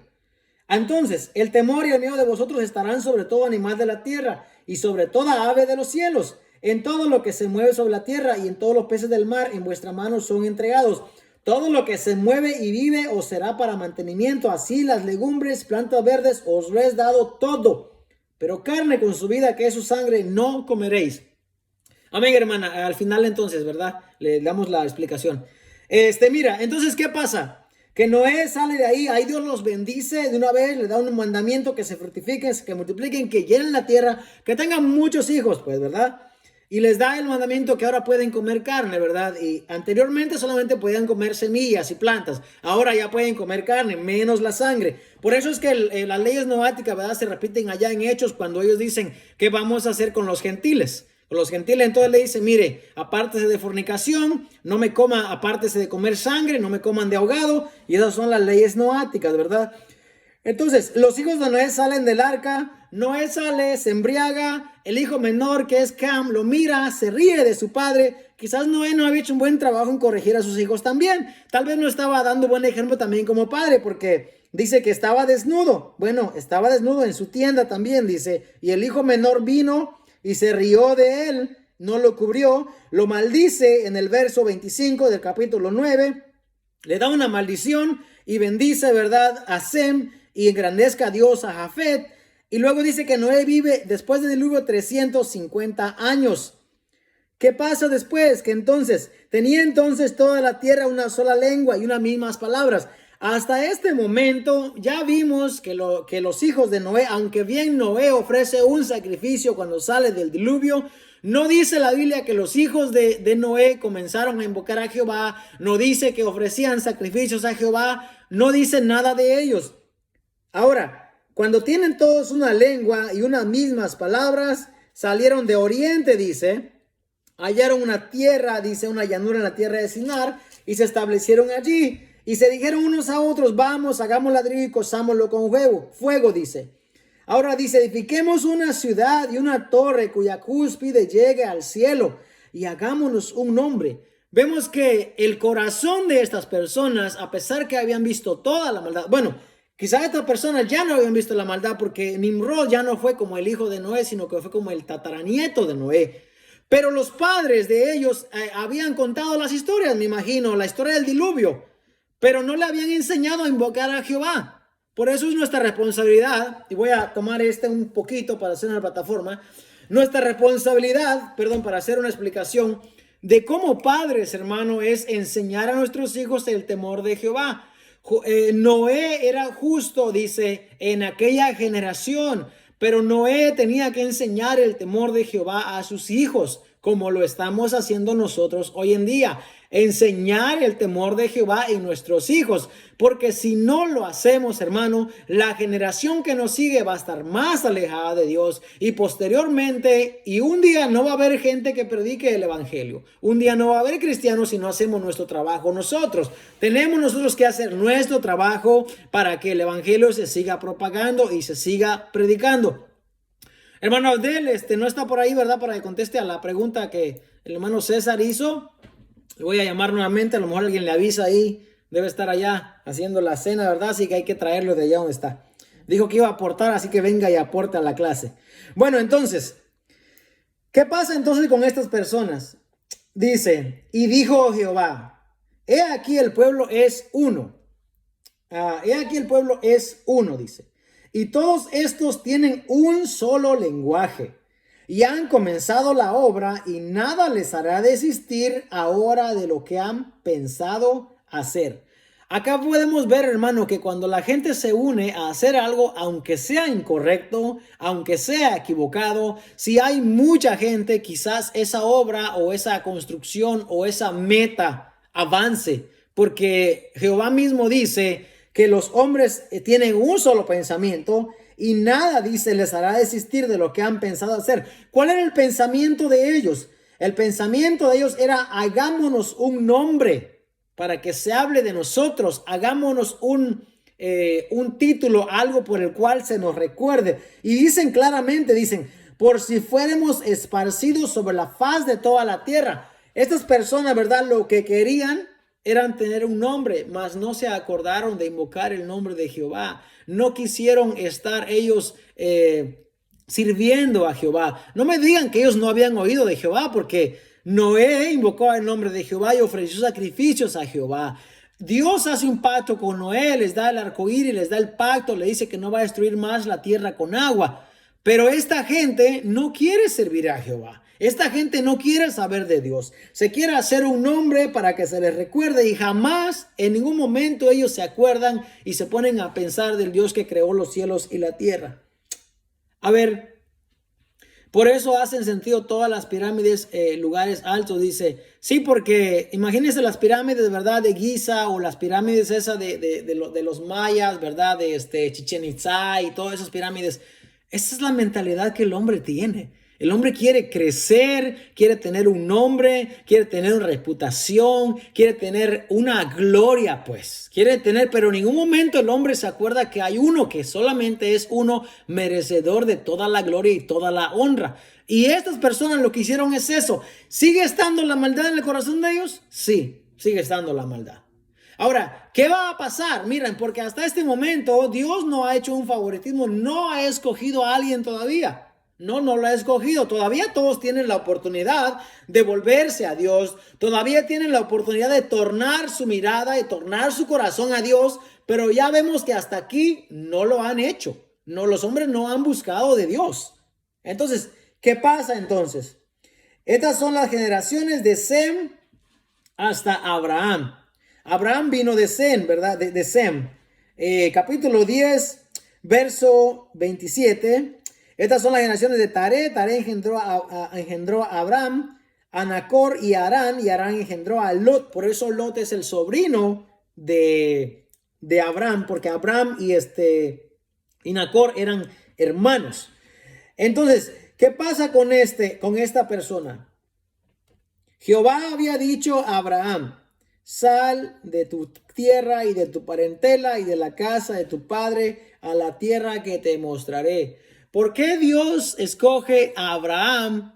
B: Entonces, el temor y el miedo de vosotros estarán sobre todo animal de la tierra y sobre toda ave de los cielos. En todo lo que se mueve sobre la tierra y en todos los peces del mar en vuestra mano son entregados. Todo lo que se mueve y vive os será para mantenimiento. Así las legumbres, plantas verdes os lo he dado todo. Pero carne con su vida, que es su sangre, no comeréis. Amén, hermana. Al final entonces, ¿verdad? Le damos la explicación. Mira, entonces, ¿qué pasa? Que Noé sale de ahí Dios los bendice de una vez, le da un mandamiento que se fructifiquen, que multipliquen, que llenen la tierra, que tengan muchos hijos, pues, ¿verdad? Y les da el mandamiento que ahora pueden comer carne, ¿verdad? Y anteriormente solamente podían comer semillas y plantas. Ahora ya pueden comer carne, menos la sangre. Por eso es que las leyes noáticas, ¿verdad? Se repiten allá en Hechos cuando ellos dicen, ¿qué vamos a hacer con los gentiles? Con los gentiles entonces le dice, mire, apártese de fornicación, no me coma, apártese de comer sangre, no me coman de ahogado. Y esas son las leyes noáticas, ¿verdad? Entonces, los hijos de Noé salen del arca, Noé sale, se embriaga, el hijo menor que es Cam lo mira, se ríe de su padre. Quizás Noé no había hecho un buen trabajo en corregir a sus hijos también. Tal vez no estaba dando buen ejemplo también como padre porque dice que estaba desnudo. Bueno, estaba desnudo en su tienda también, dice. Y el hijo menor vino y se rió de él, no lo cubrió, lo maldice en el verso 25 del capítulo 9. Le da una maldición y bendice, ¿verdad?, a Sem y engrandezca a Dios a Jafet. Y luego dice que Noé vive después del diluvio 350 años. ¿Qué pasa después? Que entonces tenía entonces toda la tierra una sola lengua y unas mismas palabras. Hasta este momento ya vimos que los hijos de Noé, aunque bien Noé ofrece un sacrificio cuando sale del diluvio, no dice la Biblia que los hijos de Noé comenzaron a invocar a Jehová, no dice que ofrecían sacrificios a Jehová, no dice nada de ellos. Ahora, cuando tienen todos una lengua y unas mismas palabras, salieron de oriente, dice, hallaron una tierra, dice, una llanura en la tierra de Sinar, y se establecieron allí. Y se dijeron unos a otros, vamos, hagamos ladrillo y cozámoslo con fuego, dice. Ahora dice, edifiquemos una ciudad y una torre cuya cúspide llegue al cielo y hagámonos un nombre. Vemos que el corazón de estas personas, a pesar que habían visto toda la maldad, bueno, quizás estas personas ya no habían visto la maldad porque Nimrod ya no fue como el hijo de Noé, sino que fue como el tataranieto de Noé. Pero los padres de ellos habían contado las historias, me imagino, la historia del diluvio, pero no le habían enseñado a invocar a Jehová. Por eso es nuestra responsabilidad, y voy a tomar un poquito para hacer una plataforma, nuestra responsabilidad, para hacer una explicación de cómo padres, hermano, es enseñar a nuestros hijos el temor de Jehová. Noé era justo, dice, en aquella generación, pero Noé tenía que enseñar el temor de Jehová a sus hijos, como lo estamos haciendo nosotros hoy en día. Enseñar el temor de Jehová en nuestros hijos, porque si no lo hacemos, hermano, la generación que nos sigue va a estar más alejada de Dios y posteriormente, y un día no va a haber gente que predique el evangelio. Un día no va a haber cristianos si no hacemos nuestro trabajo nosotros. Tenemos nosotros que hacer nuestro trabajo para que el evangelio se siga propagando y se siga predicando. Hermano Abdel, no está por ahí, ¿verdad? Para que conteste a la pregunta que el hermano César hizo. Le voy a llamar nuevamente, a lo mejor alguien le avisa ahí, debe estar allá haciendo la cena, ¿verdad? Así que hay que traerlo de allá donde está. Dijo que iba a aportar, así que venga y aporte a la clase. Bueno, entonces, ¿qué pasa entonces con estas personas? Dice, y dijo Jehová, he aquí el pueblo es uno. He aquí el pueblo es uno, dice. Y todos estos tienen un solo lenguaje. Y han comenzado la obra y nada les hará desistir ahora de lo que han pensado hacer. Acá podemos ver, hermano, que cuando la gente se une a hacer algo, aunque sea incorrecto, aunque sea equivocado, si hay mucha gente, quizás esa obra o esa construcción o esa meta avance, porque Jehová mismo dice que los hombres tienen un solo pensamiento y nada, dice, les hará desistir de lo que han pensado hacer. ¿Cuál era el pensamiento de ellos? El pensamiento de ellos era, hagámonos un nombre para que se hable de nosotros, hagámonos un título, algo por el cual se nos recuerde. Y dicen claramente, dicen, por si fuéramos esparcidos sobre la faz de toda la tierra. Estas personas, ¿verdad? Lo que querían eran tener un nombre, mas no se acordaron de invocar el nombre de Jehová. No quisieron estar ellos sirviendo a Jehová. No me digan que ellos no habían oído de Jehová, porque Noé invocó el nombre de Jehová y ofreció sacrificios a Jehová. Dios hace un pacto con Noé, les da el arcoíris, les da el pacto, le dice que no va a destruir más la tierra con agua. Pero esta gente no quiere servir a Jehová. Esta gente no quiere saber de Dios. Se quiere hacer un nombre para que se les recuerde y jamás, en ningún momento ellos se acuerdan y se ponen a pensar del Dios que creó los cielos y la tierra. A ver, por eso hacen sentido todas las pirámides, lugares altos, dice. Sí, porque imagínense las pirámides, ¿verdad? De Giza o las pirámides esas de los mayas, ¿verdad? De Chichén Itzá y todas esas pirámides. Esa es la mentalidad que el hombre tiene. El hombre quiere crecer, quiere tener un nombre, quiere tener una reputación, quiere tener una gloria, pues. Quiere tener, pero en ningún momento el hombre se acuerda que hay uno que solamente es uno merecedor de toda la gloria y toda la honra. Y estas personas lo que hicieron es eso. ¿Sigue estando la maldad en el corazón de ellos? Sí, sigue estando la maldad. Ahora, ¿qué va a pasar? Miren, porque hasta este momento Dios no ha hecho un favoritismo, no ha escogido a alguien todavía. No lo ha escogido. Todavía todos tienen la oportunidad de volverse a Dios. Todavía tienen la oportunidad de tornar su mirada y tornar su corazón a Dios. Pero ya vemos que hasta aquí no lo han hecho. No, los hombres no han buscado de Dios. Entonces, ¿qué pasa entonces? Estas son las generaciones de Sem hasta Abraham. Abraham vino de Sem, ¿verdad? De Sem. Capítulo 10, verso 27. Estas son las generaciones de Taré. Taré engendró a Abraham, a Nacor y a Harán. Y Harán engendró a Lot. Por eso Lot es el sobrino de Abraham, porque Abraham y Nacor eran hermanos. Entonces, ¿qué pasa con esta persona? Jehová había dicho a Abraham: sal de tu tierra y de tu parentela y de la casa de tu padre a la tierra que te mostraré. ¿Por qué Dios escoge a Abraham?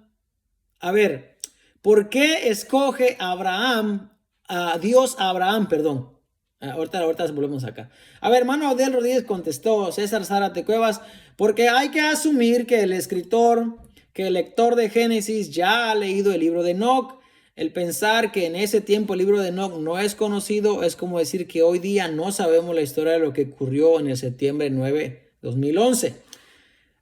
B: A ver, ¿por qué escoge a Dios a Abraham, perdón? Ahorita volvemos acá. A ver, hermano Abdel Rodríguez contestó, César Zárate Cuevas, porque hay que asumir que el lector de Génesis ya ha leído el libro de Enoc. El pensar que en ese tiempo el libro de Enoc no es conocido es como decir que hoy día no sabemos la historia de lo que ocurrió en el septiembre 9, 2011.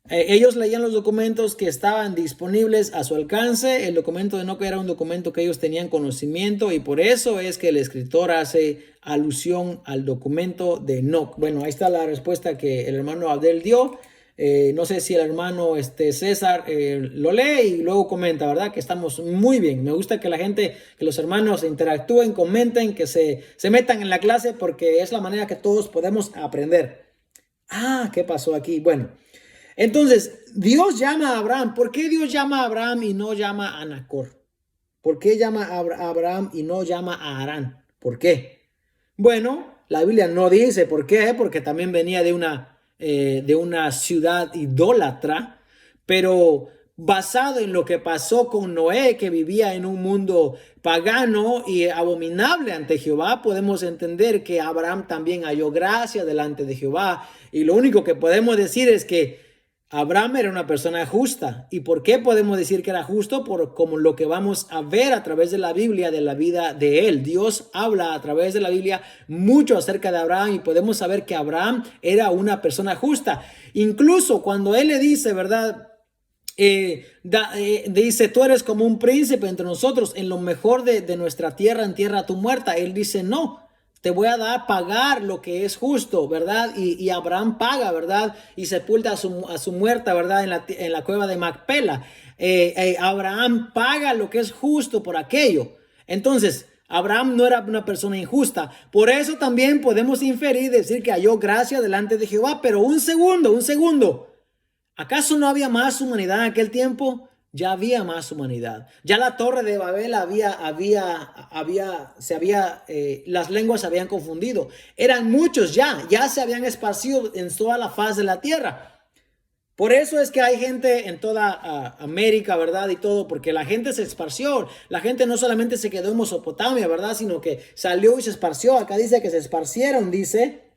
B: Ellos leían los documentos que estaban disponibles a su alcance. El documento de Enoc era un documento que ellos tenían conocimiento y por eso es que el escritor hace alusión al documento de Enoc. Bueno, ahí está la respuesta que el hermano Abdel dio. No sé si el hermano César lo lee y luego comenta, ¿verdad? Que estamos muy bien. Me gusta que la gente, que los hermanos interactúen, comenten, que se metan en la clase porque es la manera que todos podemos aprender. ¿Qué pasó aquí? Bueno, entonces Dios llama a Abraham. ¿Por qué Dios llama a Abraham y no llama a Nacor? ¿Por qué llama a Abraham y no llama a Harán? ¿Por qué? Bueno, la Biblia no dice por qué, porque también venía de una ciudad idólatra, pero basado en lo que pasó con Noé, que vivía en un mundo pagano y abominable ante Jehová, podemos entender que Abraham también halló gracia delante de Jehová. Y lo único que podemos decir es que Abraham era una persona justa. ¿Y por qué podemos decir que era justo? Por como lo que vamos a ver a través de la Biblia, de la vida de él. Dios habla a través de la Biblia mucho acerca de Abraham y podemos saber que Abraham era una persona justa. Incluso cuando él le dice, ¿verdad? Dice, tú eres como un príncipe entre nosotros, en lo mejor de nuestra tierra, en tierra tu muerta. Él dice, no. Te voy a pagar lo que es justo, ¿verdad? Y Abraham paga, ¿verdad? Y sepulta a su muerta, ¿verdad? En la cueva de Macpela. Abraham paga lo que es justo por aquello. Entonces, Abraham no era una persona injusta. Por eso también podemos inferir, decir que halló gracia delante de Jehová. Pero un segundo. ¿Acaso no había más humanidad en aquel tiempo? Ya había más humanidad. Ya la torre de Babel las lenguas se habían confundido. Eran muchos ya se habían esparcido en toda la faz de la tierra. Por eso es que hay gente en toda América, ¿verdad? Y todo, porque la gente se esparció. La gente no solamente se quedó en Mesopotamia, ¿verdad? Sino que salió y se esparció. Acá dice que se esparcieron, dice,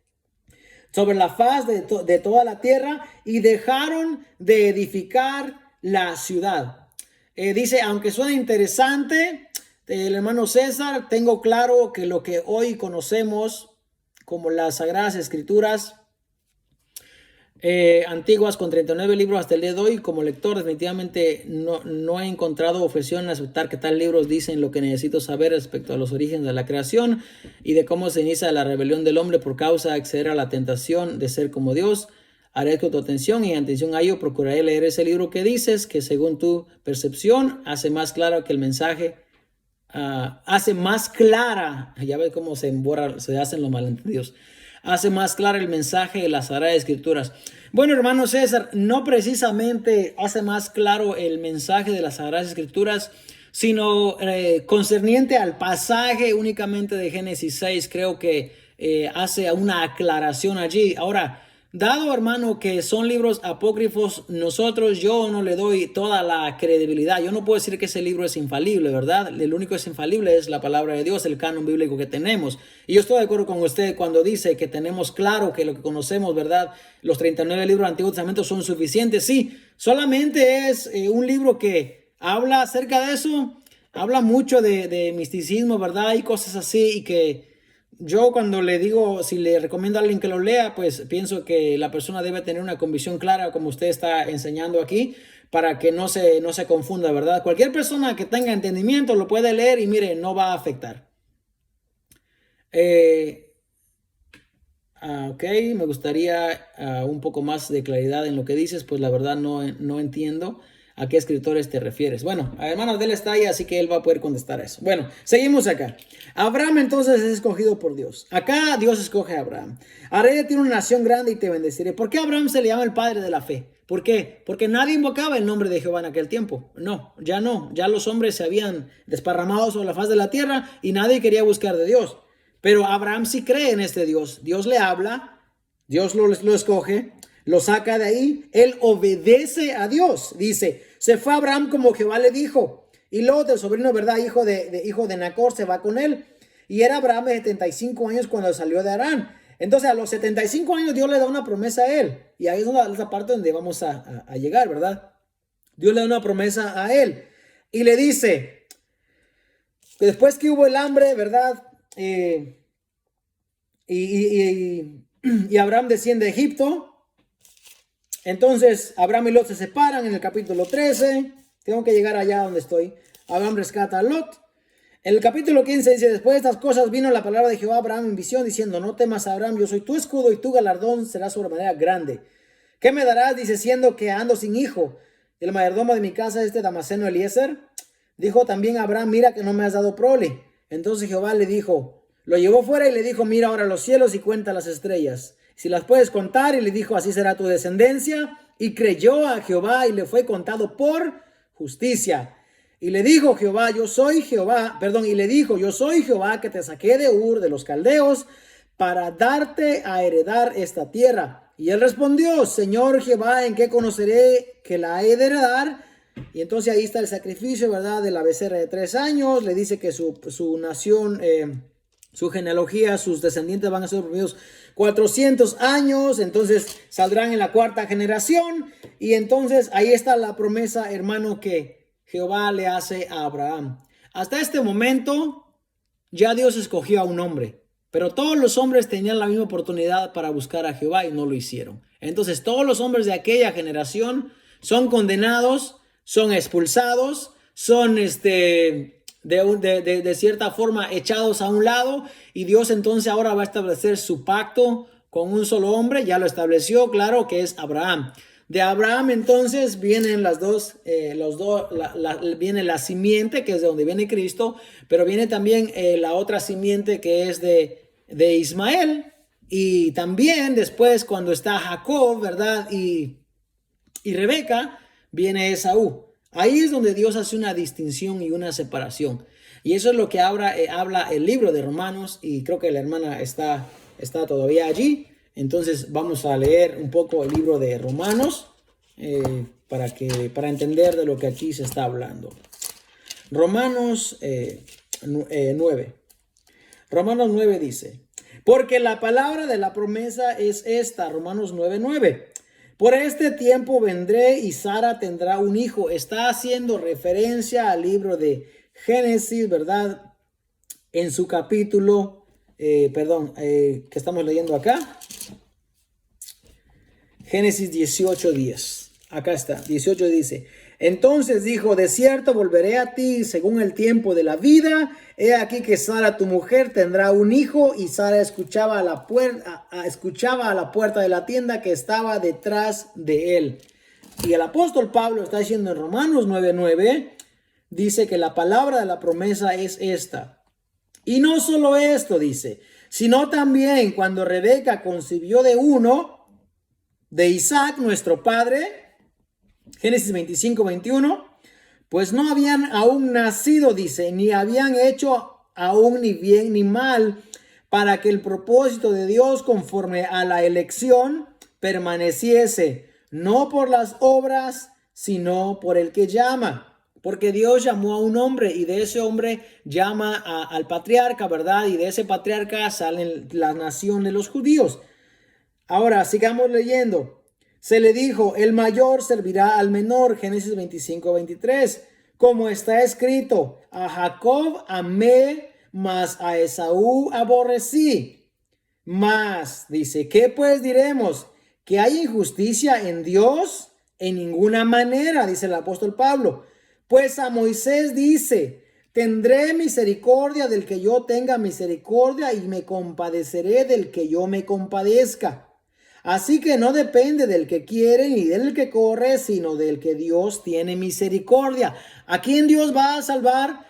B: sobre la faz de toda la tierra y dejaron de edificar la ciudad. Dice, aunque suena interesante, el hermano César, tengo claro que lo que hoy conocemos como las Sagradas Escrituras antiguas con 39 libros hasta el día de hoy, como lector definitivamente no he encontrado objeción en aceptar que tal libros dicen lo que necesito saber respecto a los orígenes de la creación y de cómo se inicia la rebelión del hombre por causa de acceder a la tentación de ser como Dios. Haré con tu atención y en atención a ello procuraré leer ese libro que dices que según tu percepción hace más claro que el mensaje, hace más clara, ya ves cómo se hacen los malentendidos, hace más clara el mensaje de las Sagradas Escrituras. Bueno, hermano César, no precisamente hace más claro el mensaje de las Sagradas Escrituras, sino concerniente al pasaje únicamente de Génesis 6, creo que hace una aclaración allí. Ahora, dado, hermano, que son libros apócrifos, yo no le doy toda la credibilidad. Yo no puedo decir que ese libro es infalible, ¿verdad? El único que es infalible es la palabra de Dios, el canon bíblico que tenemos. Y yo estoy de acuerdo con usted cuando dice que tenemos claro que lo que conocemos, ¿verdad? Los 39 libros del Antiguo Testamento son suficientes. Sí, solamente es un libro que habla acerca de eso, habla mucho de misticismo, ¿verdad? Y cosas así y que yo cuando le digo, si le recomiendo a alguien que lo lea, pues pienso que la persona debe tener una convicción clara, como usted está enseñando aquí, para que no se confunda, ¿verdad? Cualquier persona que tenga entendimiento lo puede leer y mire, no va a afectar. Ok, me gustaría un poco más de claridad en lo que dices, pues la verdad no entiendo a qué escritores te refieres. Bueno, hermano de él está ahí, así que él va a poder contestar eso. Bueno, seguimos acá. Abraham entonces es escogido por Dios. Acá Dios escoge a Abraham. Haré de ti una nación grande y te bendeciré. ¿Por qué Abraham se le llama el padre de la fe? ¿Por qué? Porque nadie invocaba el nombre de Jehová en aquel tiempo. No. Ya los hombres se habían desparramado sobre la faz de la tierra y nadie quería buscar de Dios. Pero Abraham sí cree en este Dios. Dios le habla, Dios lo escoge, lo saca de ahí. Él obedece a Dios. Dice, se fue Abraham como Jehová le dijo. Y Lot, el sobrino, ¿verdad? Hijo de Nacor, se va con él. Y era Abraham de 75 años cuando salió de Harán. Entonces a los 75 años Dios le da una promesa a él. Y ahí es esa parte donde vamos a llegar, ¿verdad? Dios le da una promesa a él. Y le dice, después que hubo el hambre, ¿verdad? Y Abraham desciende a Egipto. Entonces Abraham y Lot se separan en el capítulo 13. Tengo que llegar allá donde estoy. Abraham rescata a Lot. En el capítulo 15 dice, después de estas cosas vino la palabra de Jehová a Abraham en visión diciendo, no temas, Abraham, yo soy tu escudo y tu galardón será sobremanera grande. ¿Qué me darás? Dice, siendo que ando sin hijo. El mayordomo de mi casa, Damaseno Eliezer, dijo también a Abraham, mira que no me has dado prole. Entonces Jehová le dijo, lo llevó fuera y le dijo, mira ahora los cielos y cuenta las estrellas, si las puedes contar. Y le dijo, así será tu descendencia. Y creyó a Jehová y le fue contado por justicia. Y le dijo Jehová, yo soy Jehová, y le dijo, yo soy Jehová que te saqué de Ur de los caldeos para darte a heredar esta tierra. Y él respondió, Señor Jehová, ¿en qué conoceré que la he de heredar? Y entonces ahí está el sacrificio, ¿verdad? De la becerra de 3 años. Le dice que su nación, su genealogía, sus descendientes van a ser promedio 400 años. Entonces saldrán en la 4ª generación. Y entonces ahí está la promesa, hermano, que Jehová le hace a Abraham. Hasta este momento ya Dios escogió a un hombre, pero todos los hombres tenían la misma oportunidad para buscar a Jehová y no lo hicieron. Entonces todos los hombres de aquella generación son condenados, son expulsados, son de cierta forma echados a un lado, y Dios entonces ahora va a establecer su pacto con un solo hombre. Ya lo estableció, claro, que es Abraham. De Abraham entonces vienen viene la simiente, que es de donde viene Cristo, pero viene también la otra simiente, que es de Ismael. Y también después, cuando está Jacob, ¿verdad? Y Rebeca, viene Esaú. Ahí es donde Dios hace una distinción y una separación. Y eso es lo que habla el libro de Romanos, y creo que la hermana está todavía allí. Entonces vamos a leer un poco el libro de Romanos para entender de lo que aquí se está hablando. Romanos 9. Romanos 9 dice, porque la palabra de la promesa es esta, Romanos 9:9. Por este tiempo vendré y Sara tendrá un hijo. Está haciendo referencia al libro de Génesis, ¿verdad? En su capítulo, que estamos leyendo acá. Génesis 18:10. Acá está, 18 dice, entonces dijo, de cierto volveré a ti según el tiempo de la vida. He aquí que Sara tu mujer tendrá un hijo. Y Sara escuchaba a la puerta de la tienda que estaba detrás de él. Y el apóstol Pablo está diciendo en Romanos 9:9, dice que la palabra de la promesa es esta. Y no solo esto, dice, sino también cuando Rebeca concibió de Isaac, nuestro padre, Génesis 25:21, pues no habían aún nacido, dice, ni habían hecho aún ni bien ni mal, para que el propósito de Dios conforme a la elección permaneciese, no por las obras, sino por el que llama. Porque Dios llamó a un hombre, y de ese hombre llama al patriarca, ¿verdad? Y de ese patriarca salen la nación de los judíos. Ahora, sigamos leyendo. Se le dijo, el mayor servirá al menor, Génesis 25:23. Como está escrito, a Jacob amé, mas a Esaú aborrecí. Mas, dice, ¿qué pues diremos? ¿Que hay injusticia en Dios? En ninguna manera, dice el apóstol Pablo. Pues a Moisés dice, tendré misericordia del que yo tenga misericordia y me compadeceré del que yo me compadezca. Así que no depende del que quiere ni del que corre, sino del que Dios tiene misericordia. ¿A quién Dios va a salvar?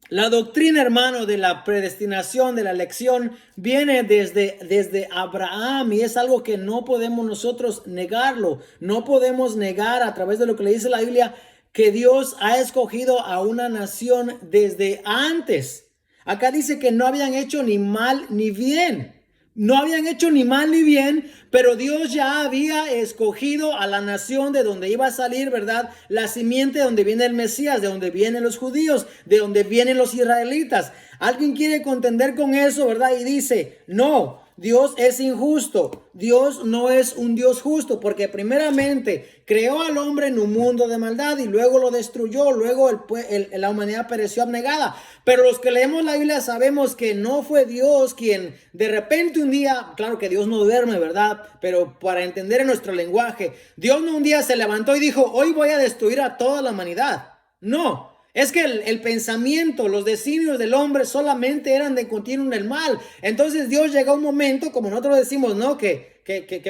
B: La doctrina, hermano, de la predestinación, de la elección, viene desde Abraham, y es algo que no podemos nosotros negarlo. No podemos negar a través de lo que le dice la Biblia que Dios ha escogido a una nación desde antes. Acá dice que no habían hecho ni mal ni bien. No habían hecho ni mal ni bien, pero Dios ya había escogido a la nación de donde iba a salir, ¿verdad? La simiente de donde viene el Mesías, de donde vienen los judíos, de donde vienen los israelitas. Alguien quiere contender con eso, ¿verdad? Y dice, no, Dios es injusto. Dios no es un Dios justo, porque primeramente creó al hombre en un mundo de maldad y luego lo destruyó, luego la humanidad pereció abnegada. Pero los que leemos la Biblia sabemos que no fue Dios quien de repente un día, claro que Dios no duerme, ¿verdad? Pero para entender en nuestro lenguaje, Dios no un día se levantó y dijo, hoy voy a destruir a toda la humanidad. No. Es que el pensamiento, los designios del hombre solamente eran de continuo en el mal. Entonces Dios llega a un momento, como nosotros decimos, ¿no? Que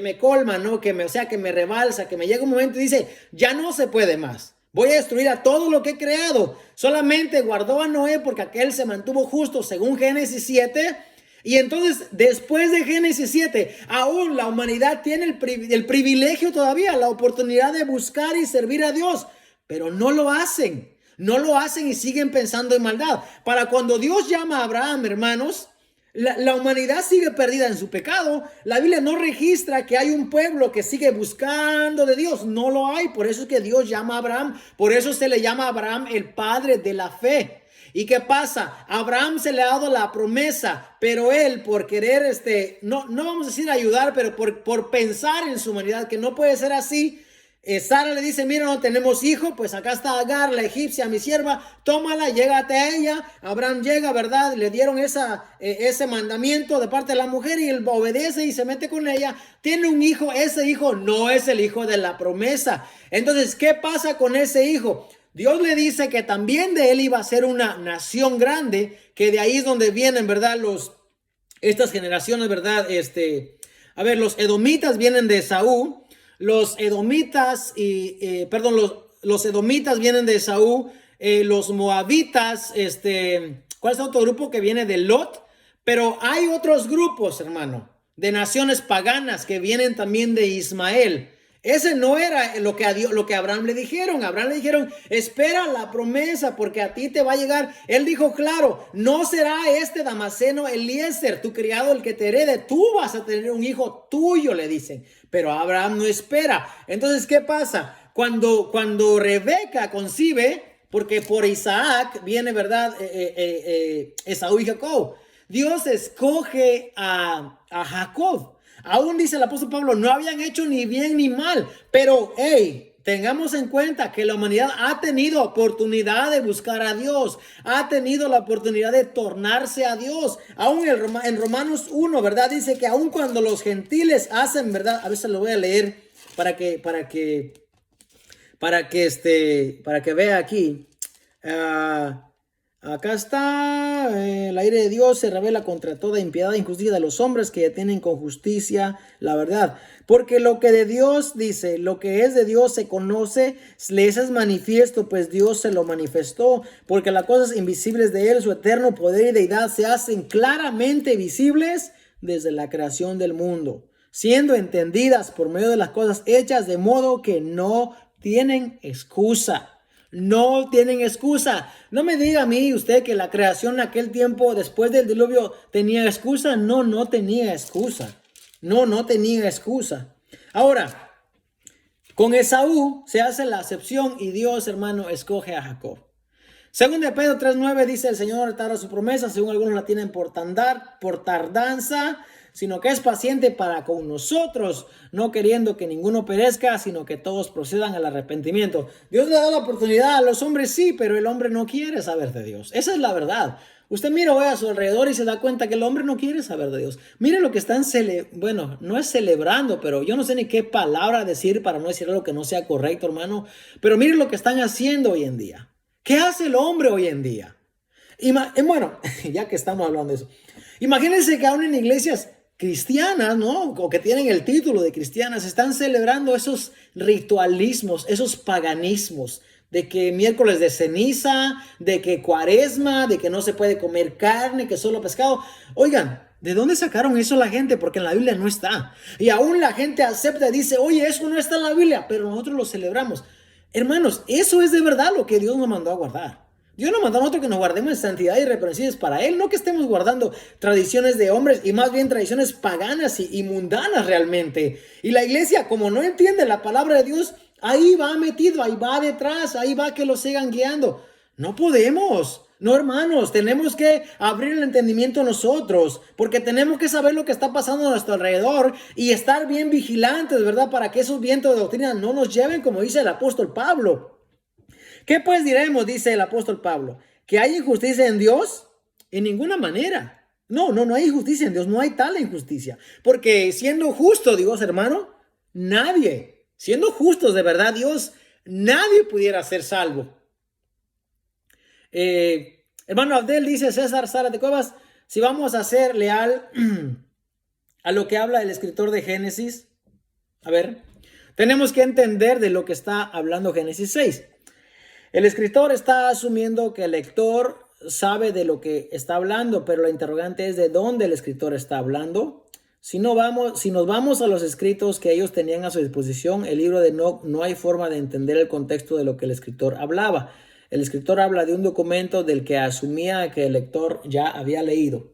B: me colma, ¿no? O sea, que me rebalsa, que me llega un momento y dice, ya no se puede más. Voy a destruir a todo lo que he creado. Solamente guardó a Noé porque aquel se mantuvo justo según Génesis 7. Y entonces, después de Génesis 7, aún la humanidad tiene el privilegio todavía, la oportunidad de buscar y servir a Dios. Pero no lo hacen. No lo hacen y siguen pensando en maldad. Para cuando Dios llama a Abraham, hermanos, la humanidad sigue perdida en su pecado. La Biblia no registra que hay un pueblo que sigue buscando de Dios. No lo hay. Por eso es que Dios llama a Abraham. Por eso se le llama a Abraham el padre de la fe. ¿Y qué pasa? A Abraham se le ha dado la promesa, pero él por querer, no vamos a decir ayudar, pero por pensar en su humanidad, que no puede ser así. Sara le dice, mira, no tenemos hijo, pues acá está Agar, la egipcia, mi sierva, tómala, llégate a ella. Abraham llega, ¿verdad? Le dieron ese mandamiento de parte de la mujer y él obedece y se mete con ella. Tiene un hijo, ese hijo no es el hijo de la promesa. Entonces, ¿qué pasa con ese hijo? Dios le dice que también de él iba a ser una nación grande, que de ahí es donde vienen, ¿verdad? Estas generaciones, ¿verdad? Los edomitas vienen de Esaú. Los edomitas los edomitas vienen de Esaú, los moabitas, ¿cuál es otro grupo que viene de Lot? Pero hay otros grupos, hermano, de naciones paganas que vienen también de Ismael. Ese no era lo que a Abraham le dijeron. A Abraham le dijeron, espera la promesa porque a ti te va a llegar. Él dijo, claro, no será Damaseno Eliezer, tu criado, el que te herede. Tú vas a tener un hijo tuyo, le dicen. Pero Abraham no espera. Entonces, ¿qué pasa? Cuando Rebeca concibe, porque por Isaac viene, ¿verdad? Esaú y Jacob. Dios escoge a Jacob. Aún dice el apóstol Pablo, no habían hecho ni bien ni mal, pero tengamos en cuenta que la humanidad ha tenido oportunidad de buscar a Dios, ha tenido la oportunidad de tornarse a Dios. Aún en Romanos 1, ¿verdad? Dice que aún cuando los gentiles hacen, ¿verdad? A veces lo voy a leer para que vea aquí. Acá está, el aire de Dios se revela contra toda impiedad e injusticia de los hombres que detienen con justicia la verdad. Porque lo que de Dios dice, lo que es de Dios se conoce, les es manifiesto, pues Dios se lo manifestó. Porque las cosas invisibles de Él, su eterno poder y deidad, se hacen claramente visibles desde la creación del mundo, siendo entendidas por medio de las cosas hechas, de modo que no tienen excusa. No tienen excusa. No me diga a mí usted que la creación en aquel tiempo después del diluvio tenía excusa. No tenía excusa. No tenía excusa. Ahora, con Esaú se hace la acepción y Dios, hermano, escoge a Jacob. Según de Pedro 3:9 dice, el Señor retarda su promesa, según algunos la tienen por tardanza, sino que es paciente para con nosotros, no queriendo que ninguno perezca, sino que todos procedan al arrepentimiento. Dios le da la oportunidad a los hombres, sí, pero el hombre no quiere saber de Dios. Esa es la verdad. Usted mira hoy a su alrededor y se da cuenta que el hombre no quiere saber de Dios. Mire lo que están bueno, no es celebrando, pero yo no sé ni qué palabra decir para no decir algo que no sea correcto, hermano. Pero mire lo que están haciendo hoy en día. ¿Qué hace el hombre hoy en día? Bueno, ya que estamos hablando de eso, imagínense que aún en iglesias cristianas, ¿no? O que tienen el título de cristianas, están celebrando esos ritualismos, esos paganismos, de que miércoles de ceniza, de que cuaresma, de que no se puede comer carne, que solo pescado. Oigan, ¿de dónde sacaron eso la gente? Porque en la Biblia no está. Y aún la gente acepta y dice, oye, eso no está en la Biblia, pero nosotros lo celebramos. Hermanos, eso es de verdad lo que Dios nos mandó a guardar. Dios nos mandó a nosotros que nos guardemos en santidad y irreprensibles para Él, no que estemos guardando tradiciones de hombres y más bien tradiciones paganas y mundanas realmente. Y la iglesia, como no entiende la palabra de Dios, ahí va metido, ahí va detrás, ahí va que lo sigan guiando. No podemos. No, hermanos, tenemos que abrir el entendimiento nosotros, porque tenemos que saber lo que está pasando a nuestro alrededor y estar bien vigilantes, ¿verdad? Para que esos vientos de doctrina no nos lleven, como dice el apóstol Pablo. ¿Qué pues diremos? Dice el apóstol Pablo. ¿Que hay injusticia en Dios? En ninguna manera. No hay injusticia en Dios. No hay tal injusticia. Porque siendo justo, Dios, hermano, nadie, siendo justos de verdad, Dios, nadie pudiera ser salvo. Hermano Abdel dice, César Zárate Cuevas, si vamos a ser leal a lo que habla el escritor de Génesis, a ver, tenemos que entender de lo que está hablando Génesis 6. El escritor está asumiendo que el lector sabe de lo que está hablando, pero la interrogante es de dónde el escritor está hablando. Si nos vamos a los escritos que ellos tenían a su disposición, el libro de Enoc, no hay forma de entender el contexto de lo que el escritor hablaba. El escritor habla de un documento del que asumía que el lector ya había leído.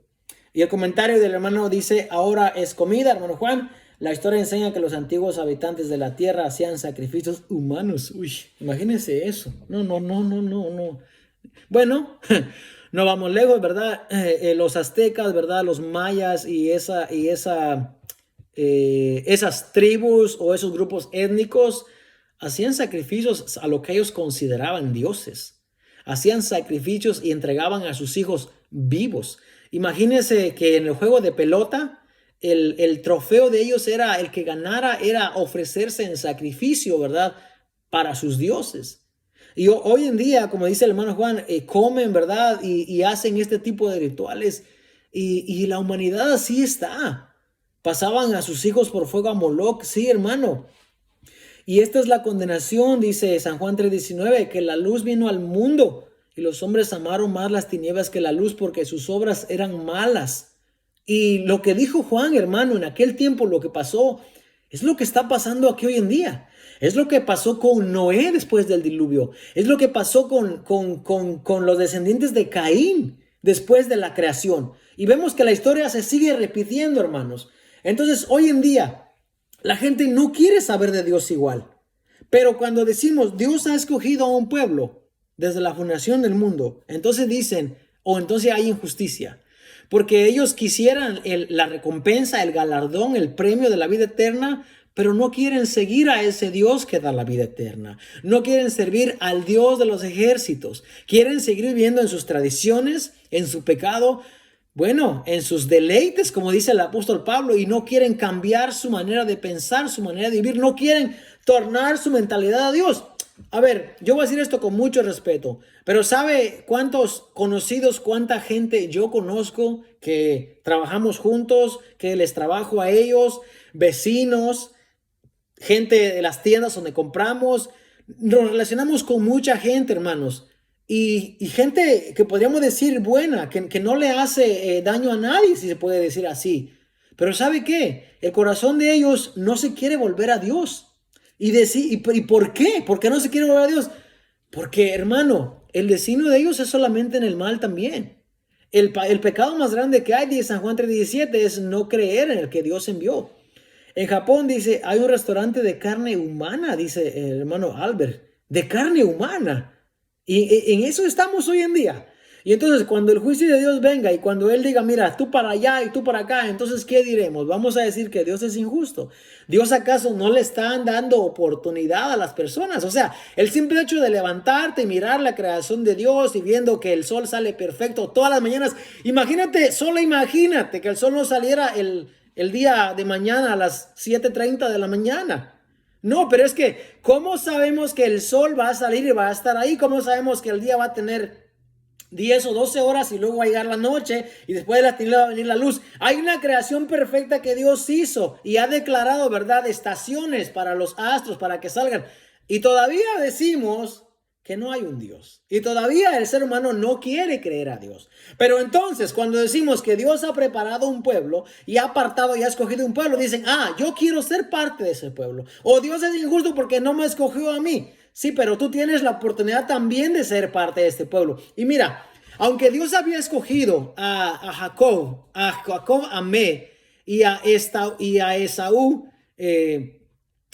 B: Y el comentario del hermano dice, ahora es comida, hermano Juan. La historia enseña que los antiguos habitantes de la tierra hacían sacrificios humanos. Uy, imagínense eso. No. Bueno, no vamos lejos, ¿verdad? Los aztecas, ¿verdad? Los mayas y esas tribus o esos grupos étnicos hacían sacrificios a lo que ellos consideraban dioses. Hacían sacrificios y entregaban a sus hijos vivos. Imagínense que en el juego de pelota, el trofeo de ellos era el que ganara, era ofrecerse en sacrificio, ¿verdad? Para sus dioses. Y hoy en día, como dice el hermano Juan, comen, ¿verdad? Y hacen este tipo de rituales. Y la humanidad así está. Pasaban a sus hijos por fuego a Moloch. Sí, hermano. Y esta es la condenación, dice San Juan 3:19, que la luz vino al mundo y los hombres amaron más las tinieblas que la luz porque sus obras eran malas. Y lo que dijo Juan, hermano, en aquel tiempo, lo que pasó, es lo que está pasando aquí hoy en día. Es lo que pasó con Noé después del diluvio. Es lo que pasó con los descendientes de Caín después de la creación. Y vemos que la historia se sigue repitiendo, hermanos. Entonces, hoy en día, la gente no quiere saber de Dios igual. Pero cuando decimos Dios ha escogido a un pueblo desde la fundación del mundo, entonces dicen, entonces hay injusticia. Porque ellos quisieran la recompensa, el galardón, el premio de la vida eterna, pero no quieren seguir a ese Dios que da la vida eterna. No quieren servir al Dios de los ejércitos. Quieren seguir viviendo en sus tradiciones, en su pecado, bueno, en sus deleites, como dice el apóstol Pablo, y no quieren cambiar su manera de pensar, su manera de vivir, no quieren tornar su mentalidad a Dios. A ver, yo voy a decir esto con mucho respeto, pero ¿sabe cuántos conocidos, cuánta gente yo conozco que trabajamos juntos, que les trabajo a ellos, vecinos, gente de las tiendas donde compramos? Nos relacionamos con mucha gente, hermanos. Y gente que podríamos decir buena, que no le hace daño a nadie, si se puede decir así. Pero ¿sabe qué? El corazón de ellos no se quiere volver a Dios. ¿Y por qué? ¿Por qué no se quiere volver a Dios? Porque, hermano, el destino de ellos es solamente en el mal también. El pecado más grande que hay, dice San Juan 3:17, es no creer en el que Dios envió. En Japón, dice, hay un restaurante de carne humana, dice el hermano Albert, de carne humana. Y en eso estamos hoy en día. Y entonces cuando el juicio de Dios venga y cuando Él diga, mira, tú para allá y tú para acá, entonces ¿qué diremos? Vamos a decir que Dios es injusto. ¿Dios acaso no le están dando oportunidad a las personas? O sea, el simple hecho de levantarte y mirar la creación de Dios y viendo que el sol sale perfecto todas las mañanas. Imagínate, solo imagínate que el sol no saliera el día de mañana a las 7:30 de la mañana. No, pero es que, ¿cómo sabemos que el sol va a salir y va a estar ahí? ¿Cómo sabemos que el día va a tener 10 o 12 horas y luego va a llegar la noche y después de la tiniebla va a venir la luz? Hay una creación perfecta que Dios hizo y ha declarado, ¿verdad?, estaciones para los astros para que salgan. Y todavía decimos que no hay un Dios. Y todavía el ser humano no quiere creer a Dios. Pero entonces, cuando decimos que Dios ha preparado un pueblo y ha apartado y ha escogido un pueblo, dicen, yo quiero ser parte de ese pueblo. O Dios es injusto porque no me escogió a mí. Sí, pero tú tienes la oportunidad también de ser parte de este pueblo. Y mira, aunque Dios había escogido a Jacob amé y a Esaú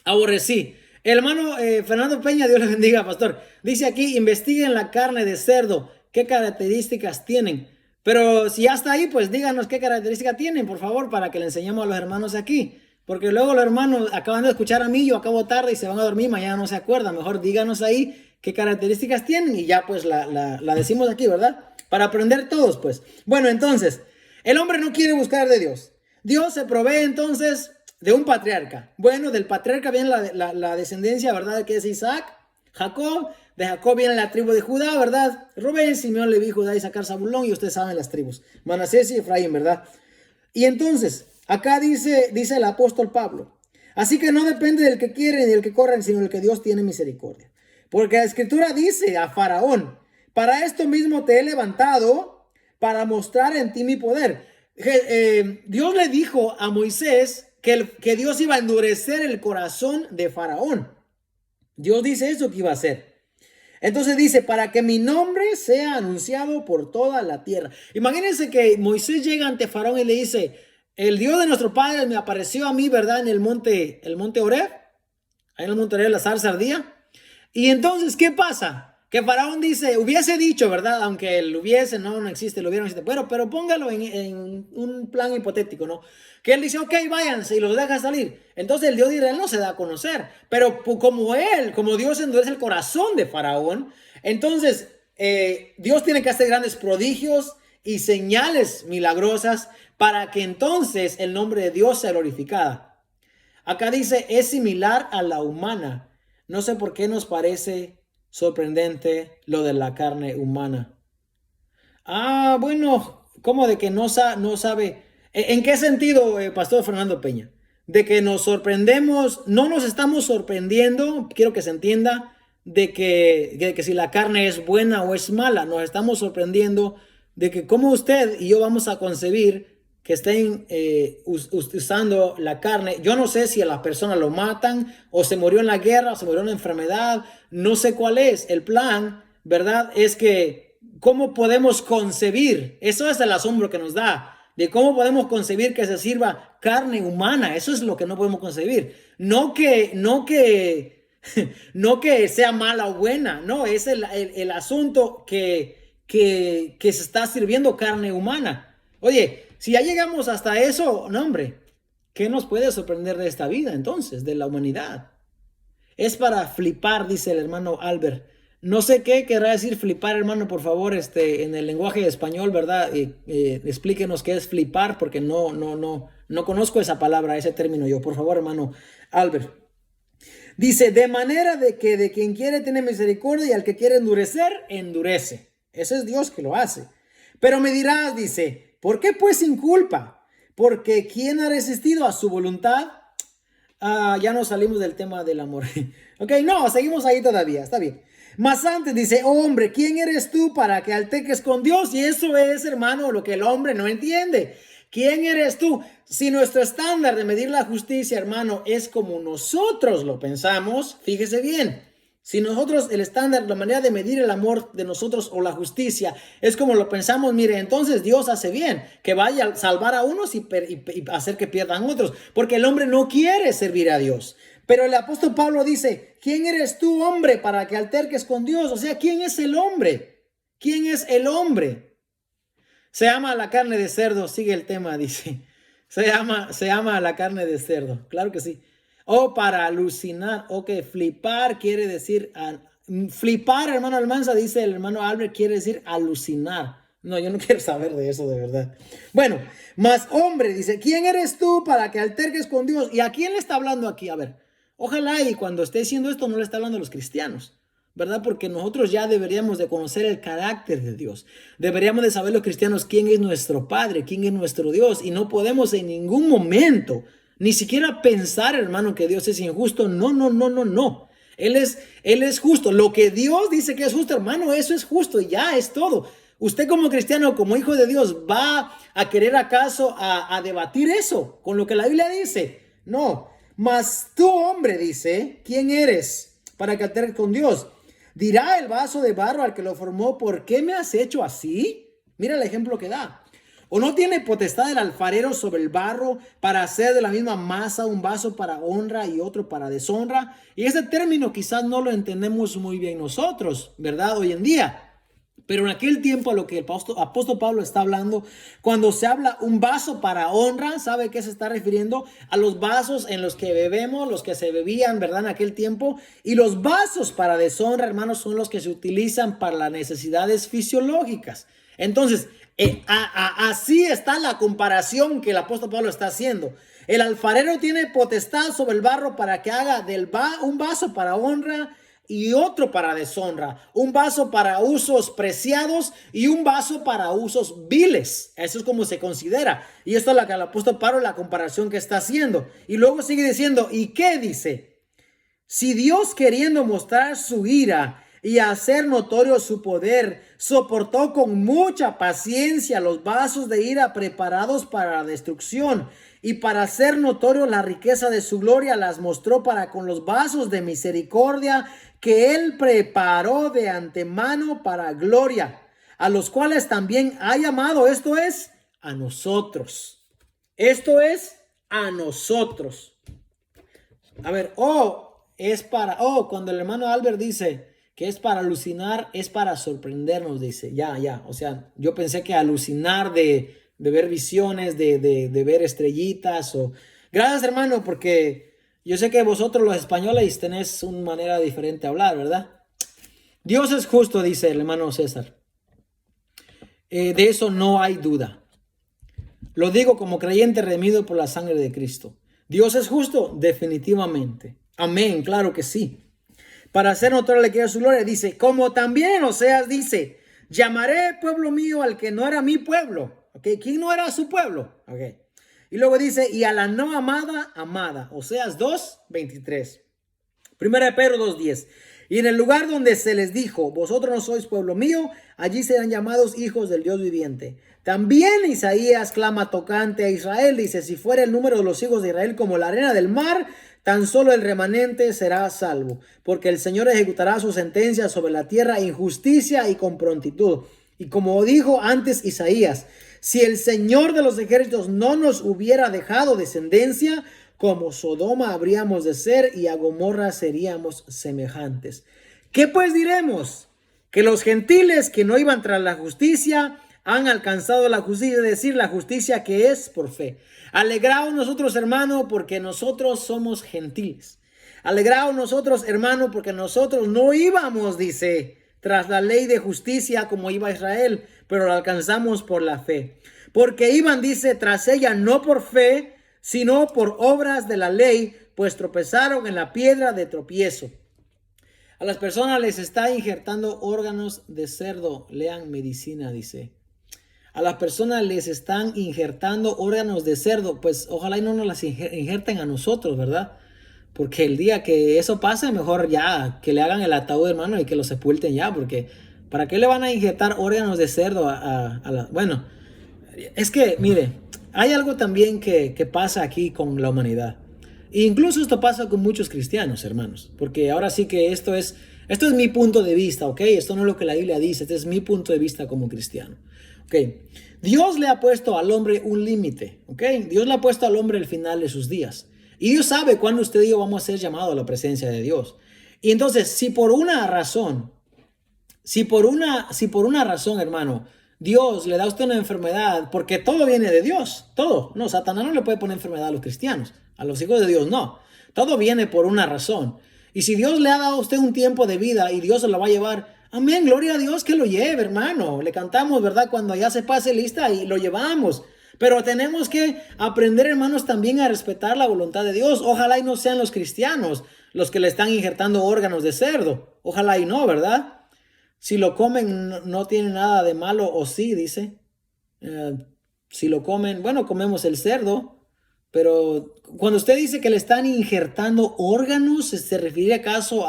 B: aborrecí. El hermano Fernando Peña, Dios le bendiga, pastor. Dice aquí, investiguen la carne de cerdo, qué características tienen. Pero si ya está ahí, pues díganos qué características tienen, por favor, para que le enseñemos a los hermanos aquí. Porque luego los hermanos acaban de escuchar a mí, yo acabo tarde y se van a dormir, mañana no se acuerdan. Mejor díganos ahí qué características tienen y ya pues la decimos aquí, ¿verdad? Para aprender todos, pues. Bueno, entonces, el hombre no quiere buscar de Dios. Dios se provee entonces de un patriarca. Bueno, del patriarca viene la descendencia, ¿verdad? Que es Isaac, Jacob. De Jacob viene la tribu de Judá, ¿verdad? Rubén, Simeón, Leví, Judá, Isaacar, Zabulón. Y ustedes saben las tribus. Manasés y Efraín, ¿verdad? Y entonces, acá dice el apóstol Pablo. Así que no depende del que quiere ni del que corren, sino del que Dios tiene misericordia. Porque la escritura dice a Faraón, para esto mismo te he levantado, para mostrar en ti mi poder. Dios le dijo a Moisés que Dios iba a endurecer el corazón de Faraón. Dios dice eso que iba a hacer. Entonces dice, para que mi nombre sea anunciado por toda la tierra. Imagínense que Moisés llega ante Faraón y le dice, el Dios de nuestro padre me apareció a mí, ¿verdad? En el monte Horeb. Ahí en el monte Horeb la zarza ardía. Y entonces, ¿qué pasa? Que Faraón dice, hubiese dicho, ¿verdad? Aunque el hubiese, no existe, lo hubiera, no existe. Pero póngalo en un plan hipotético, ¿no? Que él dice, ok, váyanse y los deja salir. Entonces el Dios de Israel no se da a conocer. Pero como Dios endurece el corazón de Faraón, entonces Dios tiene que hacer grandes prodigios y señales milagrosas para que entonces el nombre de Dios sea glorificado. Acá dice, es similar a la humana. No sé por qué nos parece sorprendente lo de la carne humana. Bueno, ¿cómo de que no sabe? ¿En qué sentido, Pastor Fernando Peña? De que nos sorprendemos, no nos estamos sorprendiendo, quiero que se entienda, de que si la carne es buena o es mala, nos estamos sorprendiendo de que como usted y yo vamos a concebir que estén usando la carne. Yo no sé si a la persona lo matan o se murió en la guerra o se murió en una enfermedad. No sé cuál es. El plan, ¿verdad? Es que cómo podemos concebir. Eso es el asombro que nos da. De cómo podemos concebir que se sirva carne humana. Eso es lo que no podemos concebir. No que sea mala o buena. No, es el asunto que se está sirviendo carne humana. Oye, si ya llegamos hasta eso, no hombre, ¿qué nos puede sorprender de esta vida entonces, de la humanidad? Es para flipar, dice el hermano Albert. No sé qué querrá decir flipar, hermano, por favor, en el lenguaje español, ¿verdad? Explíquenos qué es flipar, porque no conozco esa palabra, ese término yo. Por favor, hermano Albert. Dice, de manera de que de quien quiere tener misericordia y al que quiere endurecer, endurece. Ese es Dios que lo hace. Pero me dirás, dice, ¿por qué pues sin culpa? Porque ¿quién ha resistido a su voluntad? Ya nos salimos del tema del amor. Ok, no, seguimos ahí todavía, está bien. Más antes dice, oh, hombre, ¿quién eres tú para que alterques con Dios? Y eso es, hermano, lo que el hombre no entiende. ¿Quién eres tú? Si nuestro estándar de medir la justicia, hermano, es como nosotros lo pensamos, fíjese bien. Si nosotros, el estándar, la manera de medir el amor de nosotros o la justicia es como lo pensamos, mire, entonces Dios hace bien que vaya a salvar a unos y hacer que pierdan otros, porque el hombre no quiere servir a Dios. Pero el apóstol Pablo dice, ¿quién eres tú, hombre, para que alterques con Dios? O sea, ¿quién es el hombre? ¿Quién es el hombre? Se ama la carne de cerdo, sigue el tema, dice. Se ama la carne de cerdo, claro que sí. O para alucinar, o que flipar quiere decir, flipar, hermano Almanza, dice el hermano Albert, quiere decir alucinar. No, yo no quiero saber de eso, de verdad. Bueno, más hombre, dice, ¿quién eres tú para que alterques con Dios? ¿Y a quién le está hablando aquí? A ver, ojalá y cuando esté diciendo esto no le está hablando a los cristianos, ¿verdad? Porque nosotros ya deberíamos de conocer el carácter de Dios. Deberíamos de saber los cristianos quién es nuestro Padre, quién es nuestro Dios. Y no podemos en ningún momento, ni siquiera pensar, hermano, que Dios es injusto. No, no, no, no, no. Él es justo. Lo que Dios dice que es justo, hermano, eso es justo y ya es todo. Usted como cristiano, como hijo de Dios, ¿va a querer acaso a debatir eso con lo que la Biblia dice? No. Mas tú, hombre, dice, ¿quién eres para que alterques con Dios? Dirá el vaso de barro al que lo formó, ¿por qué me has hecho así? Mira el ejemplo que da. ¿O no tiene potestad el alfarero sobre el barro para hacer de la misma masa un vaso para honra y otro para deshonra? Y ese término quizás no lo entendemos muy bien nosotros, ¿verdad? Hoy en día. Pero en aquel tiempo a lo que el apóstol Pablo está hablando, cuando se habla un vaso para honra, ¿sabe qué se está refiriendo? A los vasos en los que bebemos, los que se bebían, ¿verdad? En aquel tiempo. Y los vasos para deshonra, hermanos, son los que se utilizan para las necesidades fisiológicas. Entonces, así está la comparación que el apóstol Pablo está haciendo. El alfarero tiene potestad sobre el barro para que haga un vaso para honra y otro para deshonra, un vaso para usos preciados y un vaso para usos viles. Eso es como se considera. Y esto es lo que el apóstol Pablo, la comparación que está haciendo. Y luego sigue diciendo, ¿y qué dice? Si Dios, queriendo mostrar su ira y hacer notorio su poder, soportó con mucha paciencia los vasos de ira preparados para la destrucción, y para hacer notorio la riqueza de su gloria, las mostró para con los vasos de misericordia que él preparó de antemano para gloria, a los cuales también ha llamado, esto es, a nosotros. Esto es, a nosotros. A ver, cuando el hermano Albert dice que es para alucinar, es para sorprendernos, dice, o sea, yo pensé que alucinar de ver visiones, de ver estrellitas. Gracias, hermano, porque yo sé que vosotros los españoles tenéis una manera diferente de hablar, ¿verdad? Dios es justo, dice el hermano César. De eso no hay duda. Lo digo como creyente redimido por la sangre de Cristo. ¿Dios es justo? Definitivamente. Amén, claro que sí. Para hacer notoria la riqueza de su gloria, dice, como también en Oseas dice, llamaré pueblo mío al que no era mi pueblo. Okay. ¿Quién no era su pueblo? Okay. Y luego dice, y a la no amada, amada. Oseas 2:23. Primera de Pedro 2:10. Y en el lugar donde se les dijo, vosotros no sois pueblo mío, allí serán llamados hijos del Dios viviente. También Isaías clama tocante a Israel, dice, si fuera el número de los hijos de Israel como la arena del mar, tan solo el remanente será salvo, porque el Señor ejecutará su sentencia sobre la tierra, injusticia y con prontitud. Y como dijo antes Isaías, si el Señor de los ejércitos no nos hubiera dejado descendencia, como Sodoma habríamos de ser y a Gomorra seríamos semejantes. ¿Qué pues diremos? Que los gentiles que no iban tras la justicia han alcanzado la justicia, es decir, la justicia que es por fe. Alegraos nosotros, hermano, porque nosotros somos gentiles. Alegraos nosotros, hermano, porque nosotros no íbamos, dice, tras la ley de justicia como iba Israel, pero la alcanzamos por la fe. Porque iban, dice, tras ella no por fe, sino por obras de la ley, pues tropezaron en la piedra de tropiezo. A las personas les está injertando órganos de cerdo. Lean medicina, dice. A las personas les están injertando órganos de cerdo. Pues ojalá y no nos las injerten a nosotros, ¿verdad? Porque el día que eso pase, mejor ya que le hagan el ataúd, hermano, y que lo sepulten ya. Porque ¿para qué le van a injertar órganos de cerdo Bueno, es que, mire, hay algo también que pasa aquí con la humanidad. E incluso esto pasa con muchos cristianos, hermanos. Porque ahora sí que esto es mi punto de vista, ¿ok? Esto no es lo que la Biblia dice. Este es mi punto de vista como cristiano. ¿Ok? Dios le ha puesto al hombre un límite, ¿ok? Dios le ha puesto al hombre el final de sus días. Y Dios sabe cuándo usted y yo vamos a ser llamados a la presencia de Dios. Y entonces, si por una razón si por una razón, hermano, Dios le da a usted una enfermedad, porque todo viene de Dios, todo. No, Satanás no le puede poner enfermedad a los cristianos, a los hijos de Dios no. Todo viene por una razón. Y si Dios le ha dado a usted un tiempo de vida y Dios se lo va a llevar, amén, gloria a Dios que lo lleve, hermano. Le cantamos, ¿verdad? Cuando ya se pase lista y lo llevamos. Pero tenemos que aprender, hermanos, también a respetar la voluntad de Dios. Ojalá y no sean los cristianos los que le están injertando órganos de cerdo. Ojalá y no, ¿verdad? Si lo comen no tiene nada de malo, o sí, dice. Eh, si lo comen, bueno, comemos el cerdo, pero cuando usted dice que le están injertando órganos, ¿se refiere acaso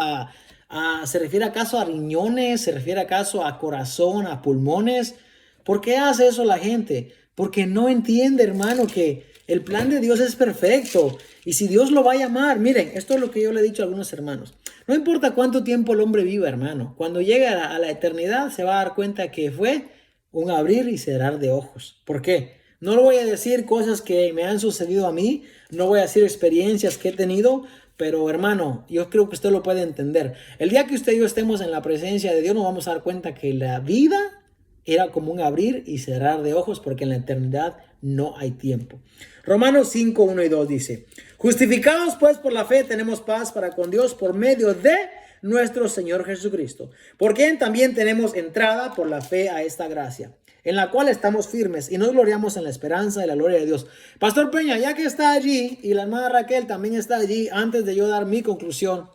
B: se refiere acaso a riñones? ¿Se refiere acaso a corazón, a pulmones? ¿Por qué hace eso la gente? Porque no entiende, hermano, que el plan de Dios es perfecto. Y si Dios lo va a llamar, miren, esto es lo que yo le he dicho a algunos hermanos. No importa cuánto tiempo el hombre viva, hermano. Cuando llegue a la eternidad se va a dar cuenta que fue un abrir y cerrar de ojos. ¿Por qué? No le voy a decir cosas que me han sucedido a mí. No voy a decir experiencias que he tenido. Pero hermano, yo creo que usted lo puede entender. El día que usted y yo estemos en la presencia de Dios nos vamos a dar cuenta que la vida era como un abrir y cerrar de ojos, porque en la eternidad no hay tiempo. Romanos 5, 1 y 2 dice: justificados pues por la fe tenemos paz para con Dios por medio de nuestro Señor Jesucristo, por quien también tenemos entrada por la fe a esta gracia, en la cual estamos firmes y nos gloriamos en la esperanza de la gloria de Dios. Pastor Peña, ya que está allí y la hermana Raquel también está allí, antes de yo dar mi conclusión,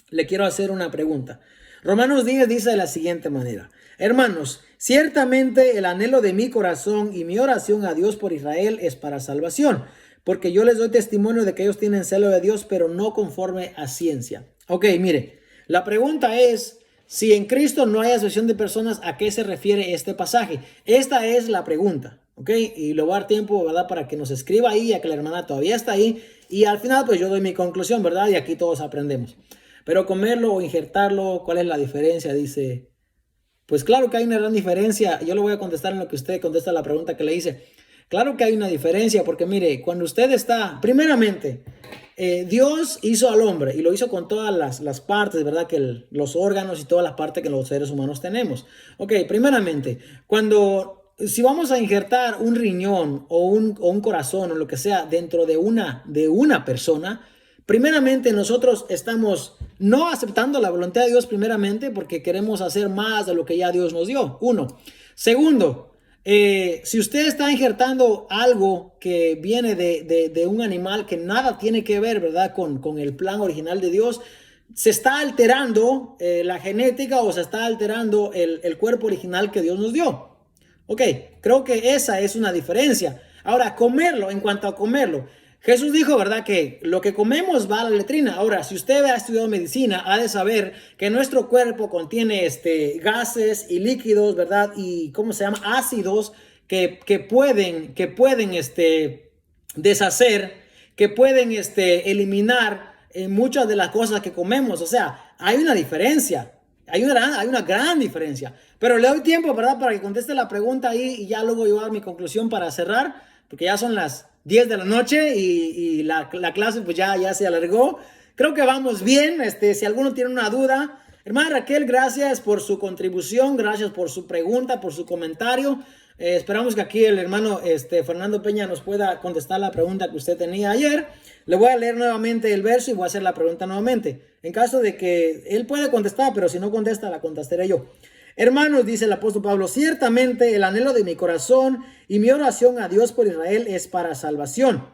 B: le quiero hacer una pregunta. Romanos 10 dice de la siguiente manera: hermanos, ciertamente el anhelo de mi corazón y mi oración a Dios por Israel es para salvación, porque yo les doy testimonio de que ellos tienen celo de Dios, pero no conforme a ciencia. Ok, mire, la pregunta es, si en Cristo no hay asociación de personas, ¿a qué se refiere este pasaje? Esta es la pregunta, ok, y le voy a dar tiempo, ¿verdad?, para que nos escriba ahí, ya que la hermana todavía está ahí, y al final pues yo doy mi conclusión, ¿verdad?, y aquí todos aprendemos. Pero comerlo o injertarlo, ¿cuál es la diferencia? Dice, pues claro que hay una gran diferencia. Yo le voy a contestar en lo que usted contesta la pregunta que le hice. Claro que hay una diferencia, porque mire, cuando usted está, primeramente, Dios hizo al hombre y lo hizo con todas las partes, ¿verdad? Que los órganos y todas las partes que los seres humanos tenemos. Ok, primeramente, si vamos a injertar un riñón o un corazón o lo que sea dentro de una persona, primeramente nosotros estamos no aceptando la voluntad de Dios primeramente porque queremos hacer más de lo que ya Dios nos dio. Uno. Segundo, si usted está injertando algo que viene de un animal que nada tiene que ver, ¿verdad?, con el plan original de Dios, se está alterando la genética o se está alterando el cuerpo original que Dios nos dio. Ok, creo que esa es una diferencia. Ahora, comerlo, en cuanto a comerlo, Jesús dijo, ¿verdad?, que lo que comemos va a la letrina. Ahora, si usted ha estudiado medicina, ha de saber que nuestro cuerpo contiene gases y líquidos, ¿verdad? Y, ¿cómo se llama? Ácidos que pueden deshacer, que pueden eliminar muchas de las cosas que comemos. O sea, hay una diferencia. Hay una gran diferencia. Pero le doy tiempo, ¿verdad?, para que conteste la pregunta ahí y ya luego yo voy a dar mi conclusión para cerrar, porque ya son las 10 de la noche y la clase pues ya se alargó. Creo que vamos bien. Si alguno tiene una duda, hermana Raquel, gracias por su contribución, gracias por su pregunta, por su comentario. Esperamos que aquí el hermano Fernando Peña nos pueda contestar la pregunta que usted tenía ayer. Le voy a leer nuevamente el verso y voy a hacer la pregunta nuevamente. En caso de que él pueda contestar, pero si no contesta, la contestaré yo. Hermanos, dice el apóstol Pablo, ciertamente el anhelo de mi corazón y mi oración a Dios por Israel es para salvación.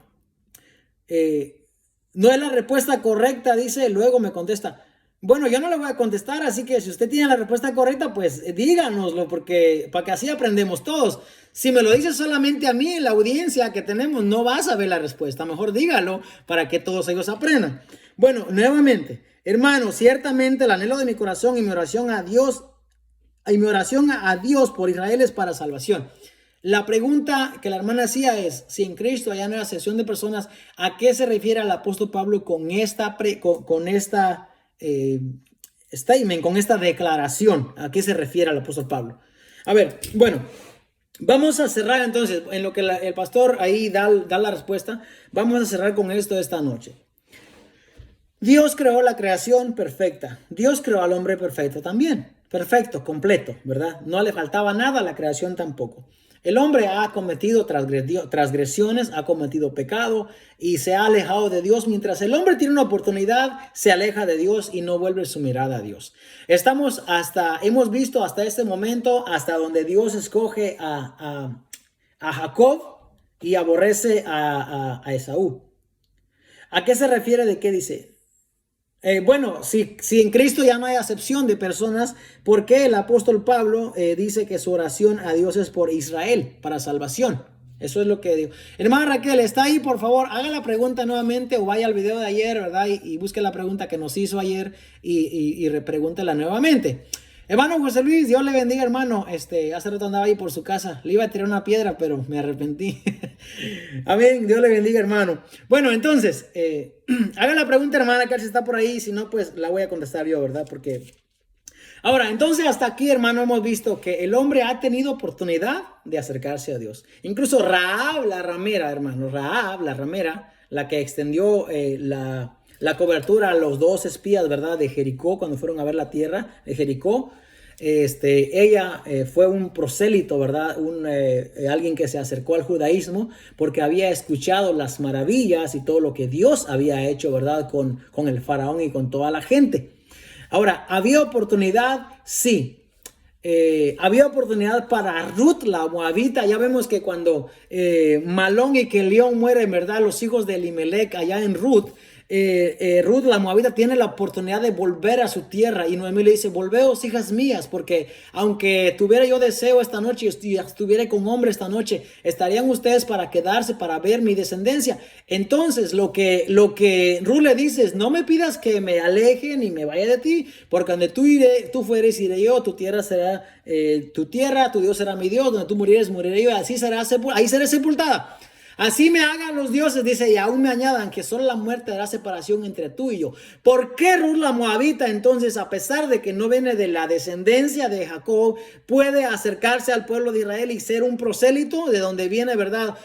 B: No es la respuesta correcta, dice, luego me contesta. Bueno, yo no le voy a contestar, así que si usted tiene la respuesta correcta, pues díganoslo, porque para que así aprendemos todos. Si me lo dice solamente a mí, la audiencia que tenemos no va a saber la respuesta. Mejor dígalo para que todos ellos aprendan. Bueno, nuevamente, hermanos, ciertamente el anhelo de mi corazón y mi oración a Dios por Israel es para salvación. La pregunta que la hermana hacía es, si en Cristo hay una asociación de personas, ¿a qué se refiere el apóstol Pablo con esta statement, con esta declaración? ¿A qué se refiere el apóstol Pablo? A ver, bueno, vamos a cerrar entonces, en lo que el pastor ahí da la respuesta, vamos a cerrar con esto esta noche. Dios creó la creación perfecta. Dios creó al hombre perfecto también. perfecto, completo, ¿verdad? No le faltaba nada a la creación tampoco. El hombre ha cometido transgresiones, ha cometido pecado y se ha alejado de Dios. Mientras el hombre tiene una oportunidad, se aleja de Dios y no vuelve su mirada a Dios. Hemos visto hasta este momento, hasta donde Dios escoge a Jacob y aborrece a Esaú. ¿A qué se refiere? ¿De qué dice? Bueno, si en Cristo ya no hay acepción de personas, ¿por qué el apóstol Pablo dice que su oración a Dios es por Israel, para salvación? Eso es lo que digo. Hermana Raquel, ¿está ahí? Por favor, haga la pregunta nuevamente o vaya al video de ayer, ¿verdad? Y busque la pregunta que nos hizo ayer y repregúntela nuevamente. Hermano José Luis, Dios le bendiga, hermano. Hace rato andaba ahí por su casa. Le iba a tirar una piedra, pero me arrepentí. Amén, Dios le bendiga, hermano. Bueno, entonces, haga la pregunta, hermana, que si está por ahí. Si no, pues la voy a contestar yo, ¿verdad? Porque... Ahora, entonces hasta aquí, hermano, hemos visto que el hombre ha tenido oportunidad de acercarse a Dios. Incluso Rahab, la ramera, hermano, Rahab, la ramera, la que extendió la cobertura a los dos espías, ¿verdad? De Jericó, cuando fueron a ver la tierra de Jericó. Ella fue un prosélito, ¿verdad? Alguien que se acercó al judaísmo porque había escuchado las maravillas y todo lo que Dios había hecho, ¿verdad? Con el faraón y con toda la gente. Ahora, ¿había oportunidad? Sí. Había oportunidad para Ruth, la moabita. Ya vemos que cuando Malón y Kelión mueren, ¿verdad? Los hijos de Elimelec allá en Ruth. Ruth, la moabita, tiene la oportunidad de volver a su tierra y Noemí le dice: volveos, hijas mías, porque aunque tuviera yo deseo esta noche y estuviera con hombre esta noche, estarían ustedes para quedarse, para ver mi descendencia. Entonces lo que Ruth le dice es: no me pidas que me aleje ni me vaya de ti, porque donde tú fueres, iré yo, tu tierra será tu tierra, tu Dios será mi Dios, donde tú murieres, moriré yo, así ahí seré sepultada. Así me hagan los dioses, dice, y aún me añadan que solo la muerte hará separación entre tú y yo. ¿Por qué Ruth la moabita entonces, a pesar de que no viene de la descendencia de Jacob, puede acercarse al pueblo de Israel y ser un prosélito de donde viene, verdad,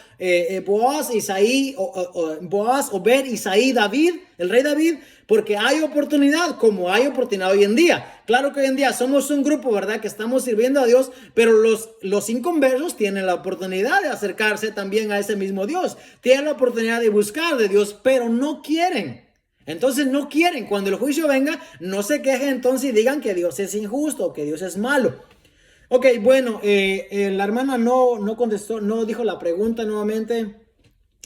B: Boaz, Obed, Isaí, David, el rey David? Porque hay oportunidad, como hay oportunidad hoy en día. Claro que hoy en día somos un grupo, ¿verdad?, que estamos sirviendo a Dios, pero los inconversos tienen la oportunidad de acercarse también a ese mismo Dios. Tienen la oportunidad de buscar de Dios, pero no quieren. Entonces no quieren. Cuando el juicio venga, no se quejen entonces y digan que Dios es injusto, que Dios es malo. Ok, bueno, la hermana no contestó, no dijo la pregunta nuevamente.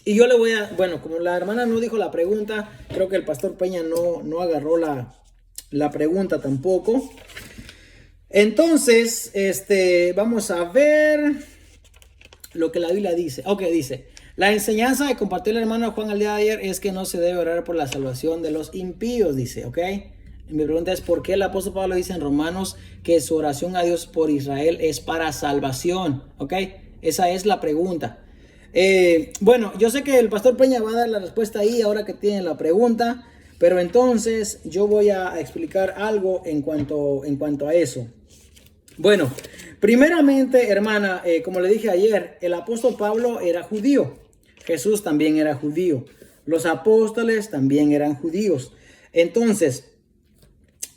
B: Y yo le voy a, bueno, como la hermana no dijo la pregunta, creo que el pastor Peña no agarró la pregunta tampoco. Entonces, vamos a ver lo que la Biblia dice. Ok, dice: la enseñanza que compartió el hermano Juan el día de ayer es que no se debe orar por la salvación de los impíos, dice, ok. Y mi pregunta es: ¿por qué el apóstol Pablo dice en Romanos que su oración a Dios por Israel es para salvación? Ok, esa es la pregunta. Bueno, yo sé que el pastor Peña va a dar la respuesta ahí ahora que tiene la pregunta, pero entonces yo voy a explicar algo en cuanto a eso. Bueno, primeramente, hermana, como le dije ayer, el apóstol Pablo era judío. Jesús también era judío. Los apóstoles también eran judíos. Entonces,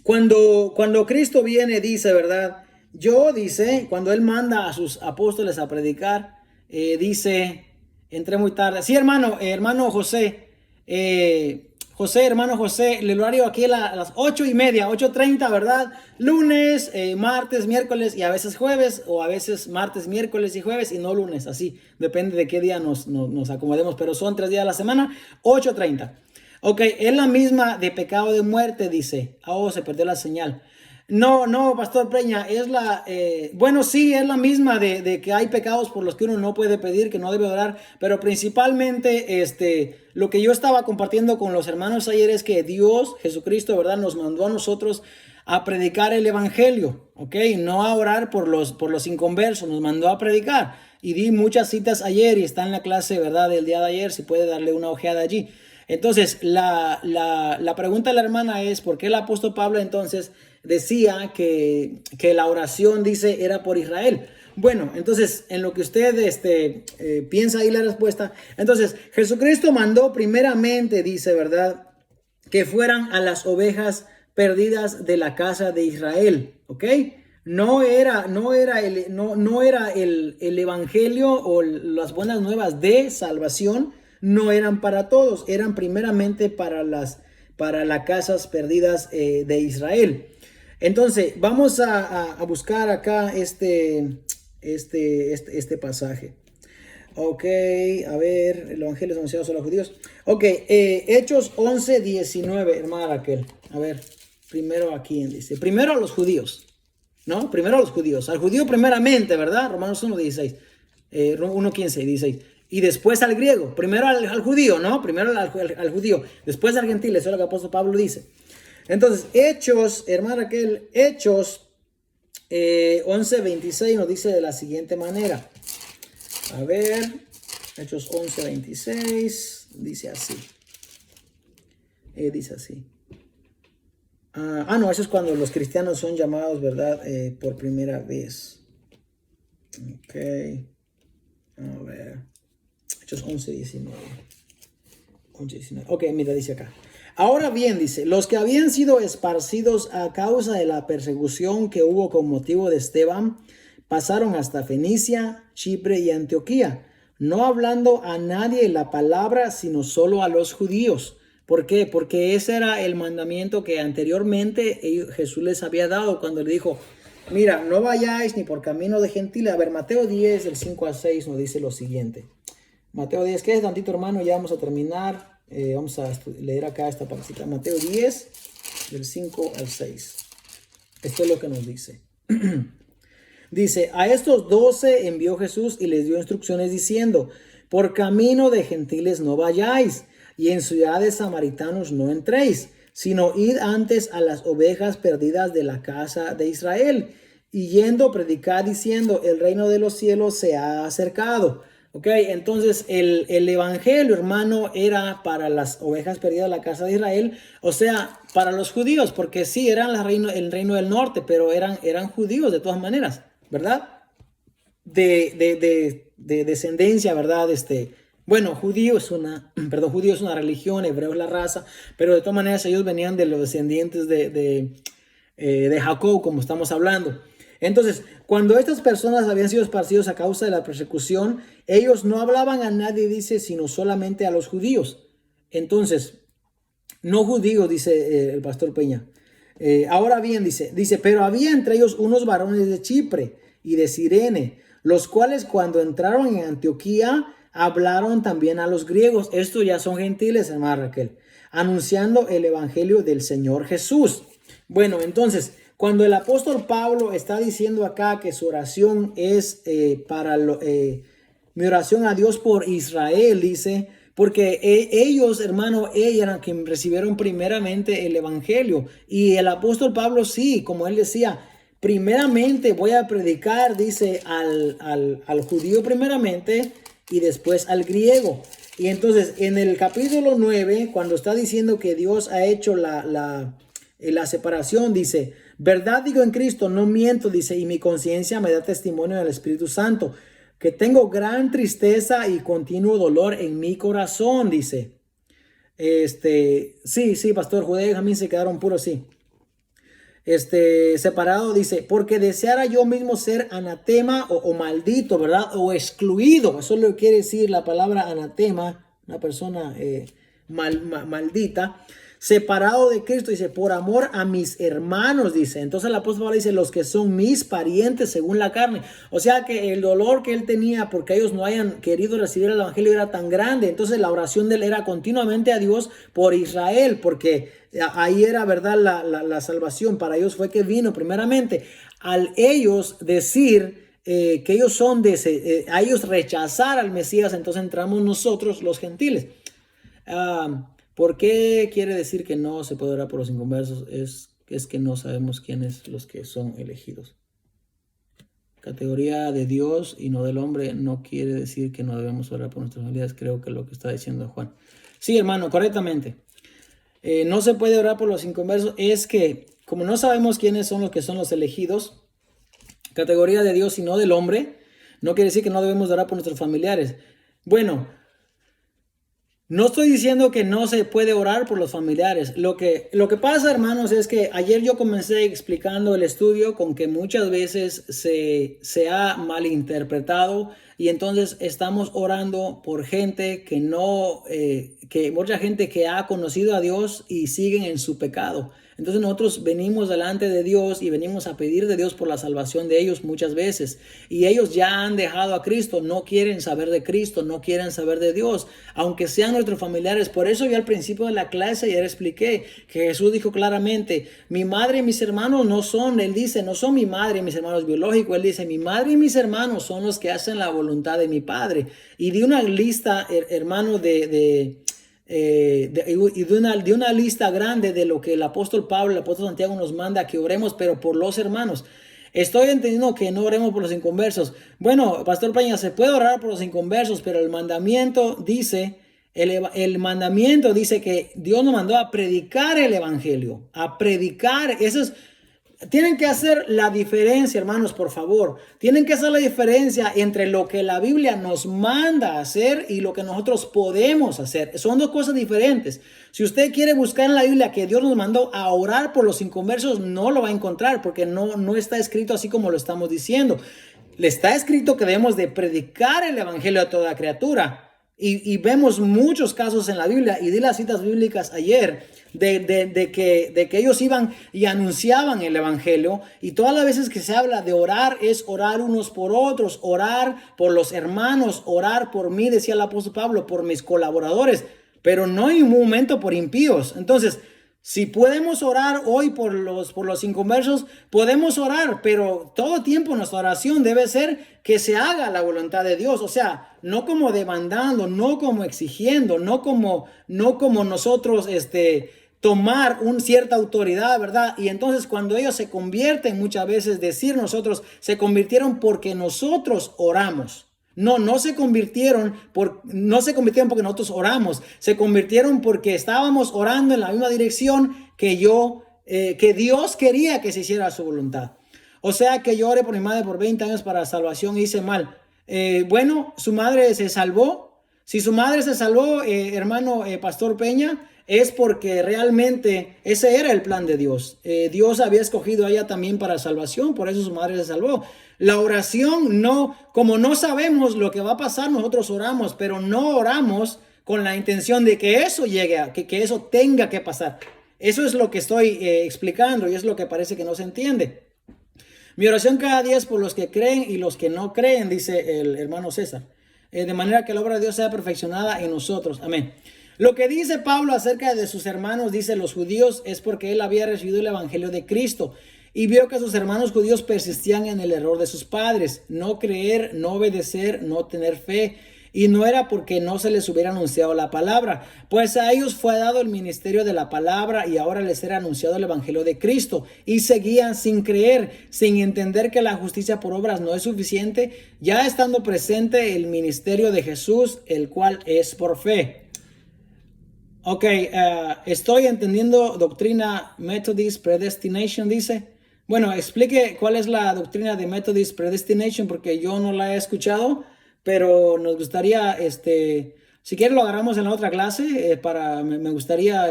B: cuando Cristo viene, dice, ¿verdad? Cuando él manda a sus apóstoles a predicar, dice, entré muy tarde. Sí, hermano José, hermano José, el horario aquí a las 8:30, 8:30, ¿verdad? Lunes, martes, miércoles y a veces jueves, o a veces martes, miércoles y jueves y no lunes, así, depende de qué día nos acomodemos, pero son 3 días a la semana, 8:30. Ok, es la misma de pecado de muerte, dice. Oh, se perdió la señal. No, pastor Peña, bueno, sí, es la misma de que hay pecados por los que uno no puede pedir, que no debe orar, pero principalmente lo que yo estaba compartiendo con los hermanos ayer es que Dios, Jesucristo, ¿verdad?, nos mandó a nosotros a predicar el evangelio, ¿ok? No a orar por los inconversos, nos mandó a predicar. Y di muchas citas ayer y está en la clase, ¿verdad?, del día de ayer, si puede darle una ojeada allí. Entonces, la pregunta de la hermana es: ¿por qué el apóstol Pablo entonces decía que la oración, dice, era por Israel? Bueno, entonces, en lo que usted piensa ahí la respuesta. Entonces, Jesucristo mandó primeramente, dice, ¿verdad?, que fueran a las ovejas perdidas de la casa de Israel, ¿ok? No era el evangelio o las buenas nuevas de salvación, no eran para todos, eran primeramente para las casas perdidas de Israel. Entonces, vamos a buscar acá este pasaje. Ok, a ver, el evangelio es anunciado solo a los judíos. Ok, Hechos 11:19, hermana Raquel. A ver, primero aquí dice, primero a los judíos, ¿no? Primero a los judíos, al judío primeramente, ¿verdad? Romanos 1:16, 1:15, 16. Y después al griego, primero al judío, ¿no? Primero al judío, después al gentil, eso es lo que el apóstol Pablo dice. Entonces, Hechos, hermana Raquel, Hechos 11:26 nos dice de la siguiente manera. A ver, Hechos 11:26, dice así. Dice así. No, eso es cuando los cristianos son llamados, ¿verdad? Por primera vez. Ok. A ver. Hechos 11:19. Ok, mira, dice acá. Ahora bien, dice, los que habían sido esparcidos a causa de la persecución que hubo con motivo de Esteban, pasaron hasta Fenicia, Chipre y Antioquía, no hablando a nadie la palabra, sino solo a los judíos. ¿Por qué? Porque ese era el mandamiento que anteriormente Jesús les había dado cuando le dijo, mira, no vayáis ni por camino de gentiles. A ver, Mateo 10, del 5 al 6 nos dice lo siguiente. Mateo 10, ¿qué es tantito, hermano? Ya vamos a terminar. Vamos a leer acá esta partecita. Mateo 10, del 5 al 6. Esto es lo que nos dice. Dice, a estos 12 envió Jesús y les dio instrucciones diciendo, por camino de gentiles no vayáis, y en ciudades samaritanos no entréis, sino id antes a las ovejas perdidas de la casa de Israel, y yendo predicad diciendo, el reino de los cielos se ha acercado. Ok, entonces el evangelio, hermano, era para las ovejas perdidas de la casa de Israel, o sea, para los judíos, porque sí, eran el reino del norte, pero eran judíos de todas maneras, ¿verdad? De descendencia, ¿verdad? Bueno, judío es una religión, hebreo es la raza, pero de todas maneras ellos venían de los descendientes de Jacob, como estamos hablando. Entonces, cuando estas personas habían sido esparcidos a causa de la persecución, ellos no hablaban a nadie, dice, sino solamente a los judíos. Entonces, no judíos, dice el pastor Peña. Ahora bien, dice, pero había entre ellos unos varones de Chipre y de Cirene, los cuales cuando entraron en Antioquía hablaron también a los griegos. Estos ya son gentiles, hermana Raquel, anunciando el evangelio del Señor Jesús. Bueno, entonces, cuando el apóstol Pablo está diciendo acá que su oración es mi oración a Dios por Israel, dice, porque ellos, hermano, eran quienes recibieron primeramente el evangelio. Y el apóstol Pablo, sí, como él decía, primeramente voy a predicar, dice, al judío primeramente y después al griego. Y entonces en el capítulo 9, cuando está diciendo que Dios ha hecho la separación, dice, verdad digo en Cristo, no miento, dice, y mi conciencia me da testimonio del Espíritu Santo, que tengo gran tristeza y continuo dolor en mi corazón, dice. Sí, pastor, Judá y Benjamín se quedaron puros, sí. Separado, dice, porque deseara yo mismo ser anatema o maldito, ¿verdad? O excluido. Eso es lo que quiere decir la palabra anatema, una persona maldita. Separado de Cristo, dice, por amor a mis hermanos, dice. Entonces el apóstol Pablo dice, los que son mis parientes según la carne. O sea que el dolor que él tenía porque ellos no hayan querido recibir el evangelio era tan grande. Entonces la oración de él era continuamente a Dios por Israel, porque ahí era, ¿verdad? La salvación para ellos fue que vino primeramente. Al ellos decir que ellos son a ellos rechazar al Mesías, entonces entramos nosotros los gentiles. ¿Por qué quiere decir que no se puede orar por los inconversos? Es que no sabemos quiénes los que son elegidos. Categoría de Dios y no del hombre no quiere decir que no debemos orar por nuestras familias. Creo que es lo que está diciendo Juan. Sí, hermano, correctamente. No se puede orar por los inconversos. Es que como no sabemos quiénes son los que son los elegidos, categoría de Dios y no del hombre, no quiere decir que no debemos orar por nuestros familiares. Bueno, No estoy diciendo que no se puede orar por los familiares. Lo que pasa, hermanos, es que ayer yo comencé explicando el estudio con que muchas veces se ha malinterpretado y entonces estamos orando por gente que no, que mucha gente que ha conocido a Dios y siguen en su pecado. Entonces nosotros venimos delante de Dios y venimos a pedir de Dios por la salvación de ellos muchas veces. Y ellos ya han dejado a Cristo, no quieren saber de Cristo, no quieren saber de Dios, aunque sean nuestros familiares. Por eso yo al principio de la clase ya expliqué que Jesús dijo claramente, mi madre y mis hermanos no son, él dice, no son mi madre y mis hermanos biológicos. Él dice, mi madre y mis hermanos son los que hacen la voluntad de mi Padre. Y de una lista, hermano, de una lista grande de lo que el apóstol Pablo, el apóstol Santiago nos manda que oremos, pero por los hermanos. Estoy entendiendo que no oremos por los inconversos. Bueno, Pastor Peña, se puede orar por los inconversos, pero el mandamiento dice, el mandamiento dice que Dios nos mandó a predicar el evangelio, a predicar. Eso es. Tienen que hacer la diferencia, hermanos, por favor. Tienen que hacer la diferencia entre lo que la Biblia nos manda a hacer y lo que nosotros podemos hacer. Son dos cosas diferentes. Si usted quiere buscar en la Biblia que Dios nos mandó a orar por los inconversos, no lo va a encontrar porque no está escrito así como lo estamos diciendo. Le está escrito que debemos de predicar el evangelio a toda criatura. Y vemos muchos casos en la Biblia, y di las citas bíblicas ayer, de que ellos iban y anunciaban el evangelio, y todas las veces que se habla de orar es orar unos por otros, orar por los hermanos, orar por mí, decía el apóstol Pablo, por mis colaboradores, pero no en un momento por impíos. Entonces, si podemos orar hoy por los inconversos, podemos orar, pero todo tiempo nuestra oración debe ser que se haga la voluntad de Dios. O sea, no como demandando, no como exigiendo, no como nosotros tomar una cierta autoridad, ¿verdad? Y entonces cuando ellos se convierten, muchas veces decir nosotros, se convirtieron porque nosotros oramos. No se convirtieron porque nosotros oramos, se convirtieron porque estábamos orando en la misma dirección que Dios quería que se hiciera su voluntad. O sea que yo oré por mi madre por 20 años para salvación y hice mal. Bueno, su madre se salvó. Si su madre se salvó, hermano Pastor Peña, es porque realmente ese era el plan de Dios. Dios había escogido a ella también para salvación, por eso su madre se salvó. La oración como no sabemos lo que va a pasar, nosotros oramos, pero no oramos con la intención de que eso llegue, que eso tenga que pasar. Eso es lo que estoy explicando y es lo que parece que no se entiende. Mi oración cada día es por los que creen y los que no creen, dice el hermano César. De manera que la obra de Dios sea perfeccionada en nosotros. Amén. Lo que dice Pablo acerca de sus hermanos, dice los judíos, es porque él había recibido el evangelio de Cristo y vio que sus hermanos judíos persistían en el error de sus padres, no creer, no obedecer, no tener fe. Y no era porque no se les hubiera anunciado la palabra, pues a ellos fue dado el ministerio de la palabra y ahora les era anunciado el evangelio de Cristo. Y seguían sin creer, sin entender que la justicia por obras no es suficiente, ya estando presente el ministerio de Jesús, el cual es por fe. Ok, estoy entendiendo doctrina Methodist Predestination, dice. Bueno, explique cuál es la doctrina de Methodist Predestination porque yo no la he escuchado. Pero nos gustaría, si quieres lo agarramos en la otra clase, me gustaría,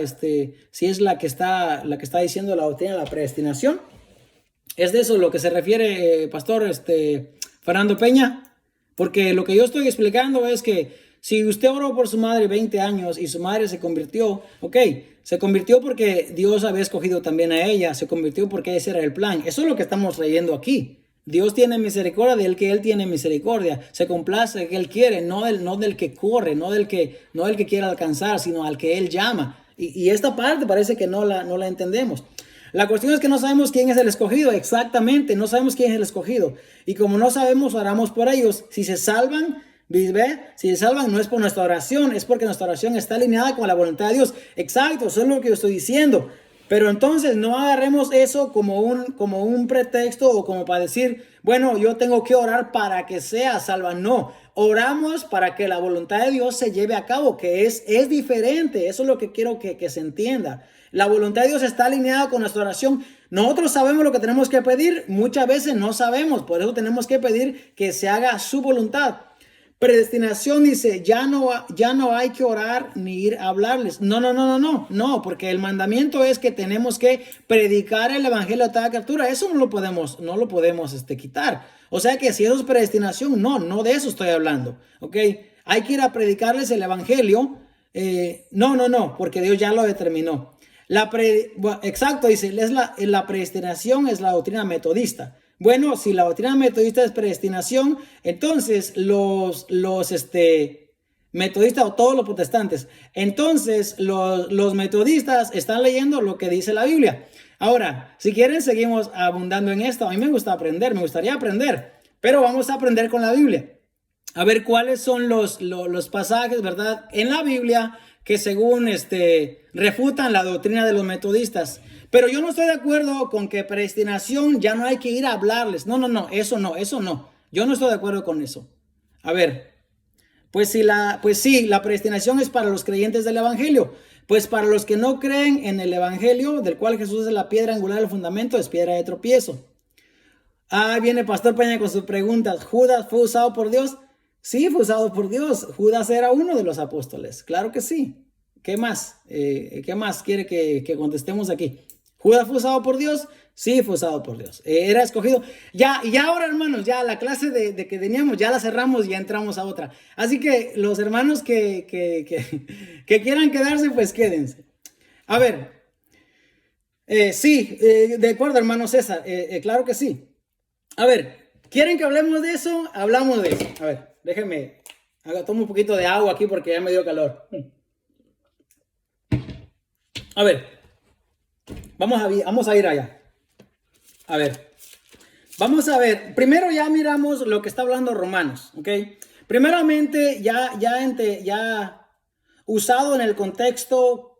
B: si es la que está diciendo la doctrina de la predestinación. ¿Es de eso lo que se refiere, Pastor, Fernando Peña? Porque lo que yo estoy explicando es que si usted oró por su madre 20 años y su madre se convirtió, se convirtió porque Dios había escogido también a ella, se convirtió porque ese era el plan. Eso es lo que estamos leyendo aquí. Dios tiene misericordia del que Él tiene misericordia. Se complace del que Él quiere, no del que corre, no del que quiere alcanzar, sino al que Él llama. Y esta parte parece que no la entendemos. La cuestión es que no sabemos quién es el escogido. Exactamente, no sabemos quién es el escogido. Y como no sabemos, oramos por ellos. Si se salvan, si se salvan no es por nuestra oración, es porque nuestra oración está alineada con la voluntad de Dios. Exacto, eso es lo que yo estoy diciendo. Pero entonces no agarremos eso como un pretexto o como para decir, bueno, yo tengo que orar para que sea salva. No, oramos para que la voluntad de Dios se lleve a cabo, que es diferente. Eso es lo que quiero que se entienda. La voluntad de Dios está alineada con nuestra oración. Nosotros sabemos lo que tenemos que pedir, muchas veces no sabemos, por eso tenemos que pedir que se haga su voluntad. Predestinación dice, ya no hay que orar ni ir a hablarles. No, porque el mandamiento es que tenemos que predicar el evangelio a toda criatura. Eso no lo podemos quitar. O sea que si eso es predestinación, no de eso estoy hablando. ¿Ok? Hay que ir a predicarles el evangelio. No, porque Dios ya lo determinó. Exacto, dice, la predestinación es la doctrina metodista. Bueno, si la doctrina metodista es predestinación, entonces los metodistas o todos los protestantes, entonces los metodistas están leyendo lo que dice la Biblia. Ahora, si quieren, seguimos abundando en esto. A mí me gustaría aprender, pero vamos a aprender con la Biblia. A ver cuáles son los pasajes, ¿verdad? En la Biblia que según refutan la doctrina de los metodistas. Pero yo no estoy de acuerdo con que predestinación ya no hay que ir a hablarles. Eso no. Yo no estoy de acuerdo con eso. A ver, pues sí, la predestinación es para los creyentes del evangelio. Pues para los que no creen en el evangelio, del cual Jesús es la piedra angular del fundamento, es piedra de tropiezo. Ah, viene Pastor Peña con sus preguntas. ¿Judas fue usado por Dios? Sí, fue usado por Dios. Judas era uno de los apóstoles. Claro que sí. ¿Qué más? ¿Qué más quiere que contestemos aquí? ¿Judas fue usado por Dios? Sí, fue usado por Dios. Era escogido. Y ahora, hermanos, ya la clase de que teníamos, ya la cerramos y ya entramos a otra. Así que los hermanos que quieran quedarse, pues quédense. A ver. Sí, de acuerdo, hermano César. Claro que sí. A ver, ¿quieren que hablemos de eso? Hablamos de eso. A ver, déjenme. Tomo un poquito de agua aquí porque ya me dio calor. A ver. Vamos a ir allá. A ver. Vamos a ver. Primero ya miramos lo que está hablando Romanos. ¿Ok? Primeramente, ya usado en el contexto,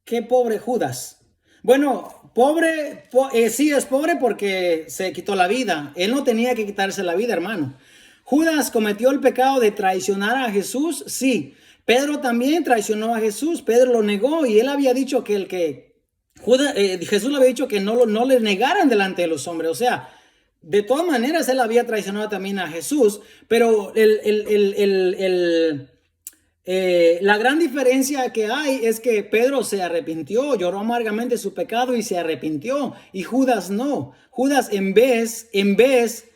B: qué pobre Judas. Bueno, pobre, sí es pobre porque se quitó la vida. Él no tenía que quitarse la vida, hermano. Judas cometió el pecado de traicionar a Jesús, sí. Pedro también traicionó a Jesús. Pedro lo negó y él había dicho que Jesús le había dicho que no le negaran delante de los hombres. O sea, de todas maneras él había traicionado también a Jesús, pero la gran diferencia que hay es que Pedro se arrepintió, lloró amargamente su pecado y se arrepintió, y Judas no. Judas en vez,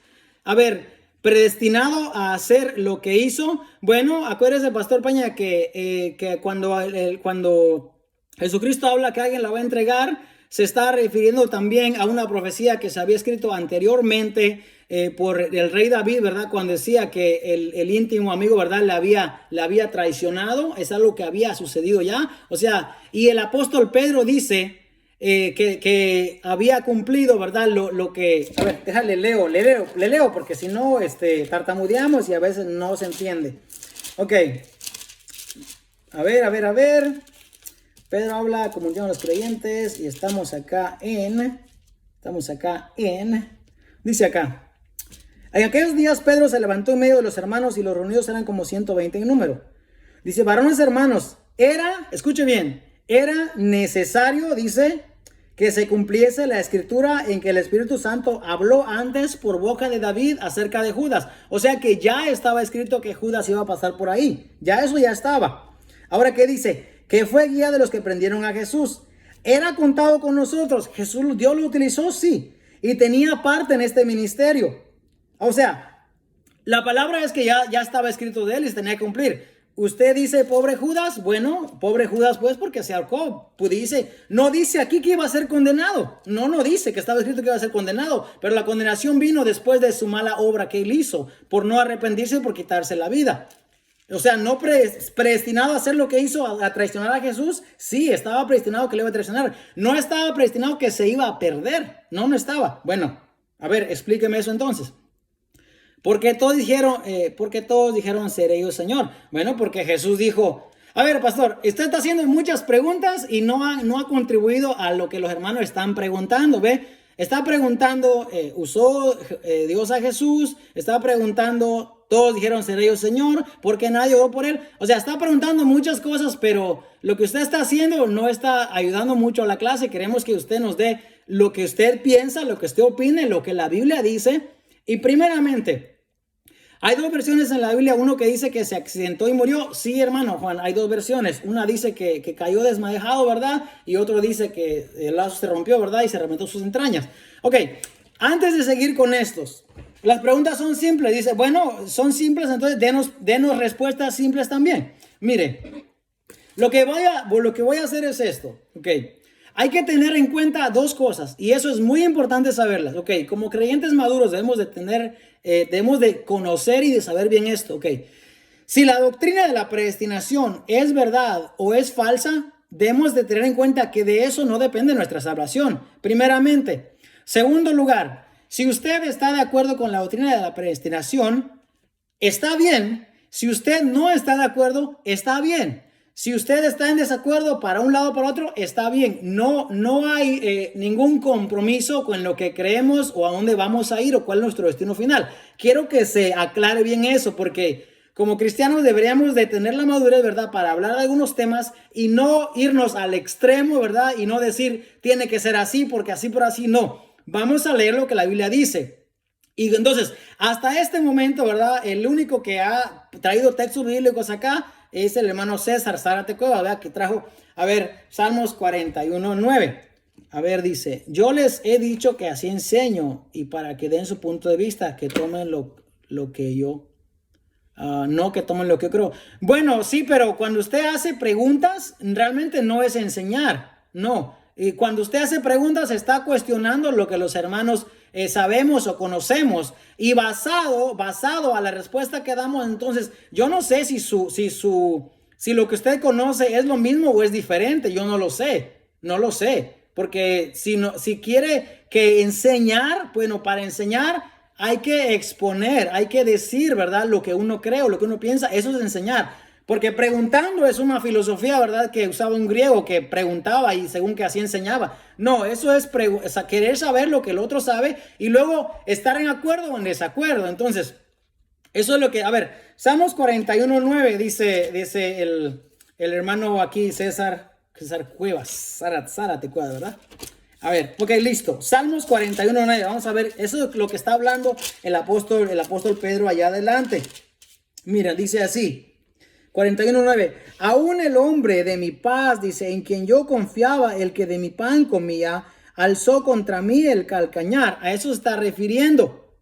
B: a ver, predestinado a hacer lo que hizo. Bueno, acuérdese, Pastor Peña, que cuando Jesucristo habla que alguien la va a entregar, se está refiriendo también a una profecía que se había escrito anteriormente por el rey David, ¿verdad? Cuando decía que el íntimo amigo, ¿verdad? Le había traicionado. Es algo que había sucedido ya. O sea, y el apóstol Pedro dice que había cumplido, ¿verdad? Lo que... A ver, déjale, le leo, porque si no, tartamudeamos y a veces no se entiende. Ok. A ver. Pedro habla, comunión a los creyentes, y estamos acá en, dice acá, en aquellos días Pedro se levantó en medio de los hermanos y los reunidos eran como 120 en número. Dice, varones hermanos, escuche bien, era necesario, dice, que se cumpliese la escritura en que el Espíritu Santo habló antes por boca de David acerca de Judas. O sea que ya estaba escrito que Judas iba a pasar por ahí, eso ya estaba. Ahora, ¿qué dice? Que fue guía de los que prendieron a Jesús. Era contado con nosotros. Dios lo utilizó, sí. Y tenía parte en este ministerio. O sea, la palabra es que ya estaba escrito de él y se tenía que cumplir. Usted dice, pobre Judas. Bueno, pobre Judas pues porque se ahorcó. No dice aquí que iba a ser condenado. No dice que estaba escrito que iba a ser condenado. Pero la condenación vino después de su mala obra que él hizo. Por no arrepentirse y por quitarse la vida. O sea, no predestinado a hacer lo que hizo, a traicionar a Jesús. Sí, estaba predestinado que le iba a traicionar. No estaba predestinado que se iba a perder. No estaba. Bueno, a ver, explíqueme eso entonces. Porque todos dijeron, seré yo, Señor. Bueno, porque Jesús dijo, a ver, pastor, usted está haciendo muchas preguntas y no ha contribuido a lo que los hermanos están preguntando, ¿ve? Está preguntando, usó Dios a Jesús, está preguntando... Todos dijeron, seré yo, Señor, porque nadie oró por él. O sea, está preguntando muchas cosas, pero lo que usted está haciendo no está ayudando mucho a la clase. Queremos que usted nos dé lo que usted piensa, lo que usted opine, lo que la Biblia dice. Y primeramente, Hay dos versiones en la Biblia, uno que dice que se accidentó y murió. Sí, hermano Juan, hay dos versiones. Una dice que cayó desmayado, ¿verdad? Y otro dice que el lazo se rompió, ¿verdad? Y se reventó sus entrañas. Ok, antes de seguir con estos, las preguntas son simples. Dice, bueno, son simples, entonces denos respuestas simples también. Mire, lo que voy a hacer es esto, ok. Hay que tener en cuenta dos cosas y eso es muy importante saberlas, ok. Como creyentes maduros debemos de conocer y de saber bien esto, ok. Si la doctrina de la predestinación es verdad o es falsa, debemos de tener en cuenta que de eso no depende nuestra salvación, primeramente. Segundo lugar, si usted está de acuerdo con la doctrina de la predestinación, está bien. Si usted no está de acuerdo, está bien. Si usted está en desacuerdo para un lado o para otro, está bien. No hay ningún compromiso con lo que creemos o a dónde vamos a ir o cuál es nuestro destino final. Quiero que se aclare bien eso porque como cristianos deberíamos de tener la madurez, ¿verdad? Para hablar de algunos temas y no irnos al extremo, ¿verdad? Y no decir, tiene que ser así porque así por así. No, vamos a leer lo que la Biblia dice. Y entonces, hasta este momento, ¿verdad? El único que ha traído textos bíblicos acá es el hermano César Zárate Cueva, ¿verdad? Que trajo, a ver, Salmos 41:9. A ver, dice, yo les he dicho que así enseño y para que den su punto de vista, que tomen lo que yo, no que tomen lo que yo creo. Bueno, sí, pero cuando usted hace preguntas, realmente no es enseñar, no. Y cuando usted hace preguntas, está cuestionando lo que los hermanos sabemos o conocemos. Y basado a la respuesta que damos, entonces, yo no sé si lo que usted conoce es lo mismo o es diferente. Yo no lo sé. No lo sé. Porque si quiere que enseñar, bueno, para enseñar hay que exponer, hay que decir, ¿verdad? Lo que uno cree o lo que uno piensa, eso es enseñar. Porque preguntando es una filosofía, ¿verdad? Que usaba un griego que preguntaba y según que así enseñaba. No, eso es querer saber lo que el otro sabe y luego estar en acuerdo o en desacuerdo. Entonces, eso es lo que, a ver, Salmos 41:9 dice el hermano aquí, César Cuevas, Zárate Cuevas, ¿verdad? A ver, ok, listo. Salmos 41:9, vamos a ver, eso es lo que está hablando el apóstol Pedro allá adelante. Mira, dice así. 41:9. Aún el hombre de mi paz, dice, en quien yo confiaba, el que de mi pan comía, alzó contra mí el calcañar. A eso se está refiriendo.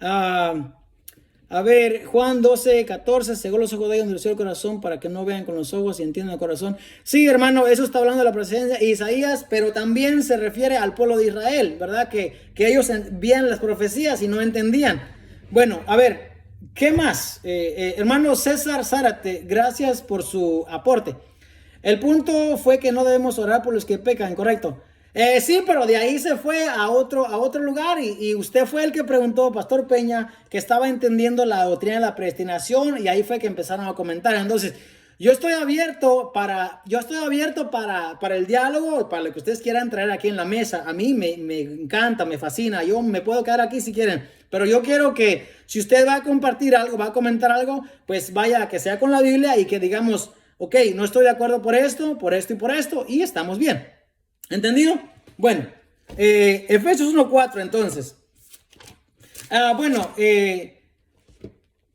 B: A ver, Juan 12:14, cegó los ojos de ellos, endureció el corazón para que no vean con los ojos y entiendan el corazón. Sí, hermano, eso está hablando de la presencia de Isaías, pero también se refiere al pueblo de Israel, ¿verdad? Que ellos veían las profecías y no entendían. Bueno, a ver. ¿Qué más? Hermano César Zárate, gracias por su aporte. El punto fue que no debemos orar por los que pecan, ¿correcto? Sí, pero de ahí se fue a otro lugar y usted fue el que preguntó, Pastor Peña, que estaba entendiendo la doctrina de la predestinación y ahí fue que empezaron a comentar. Entonces, yo estoy abierto para el diálogo, para lo que ustedes quieran traer aquí en la mesa. A mí me encanta, me fascina. Yo me puedo quedar aquí si quieren. Pero yo quiero que si usted va a compartir algo, va a comentar algo, pues vaya, que sea con la Biblia y que digamos, ok, no estoy de acuerdo por esto y por esto, y estamos bien. ¿Entendido? Bueno, Efesios 1:4 entonces.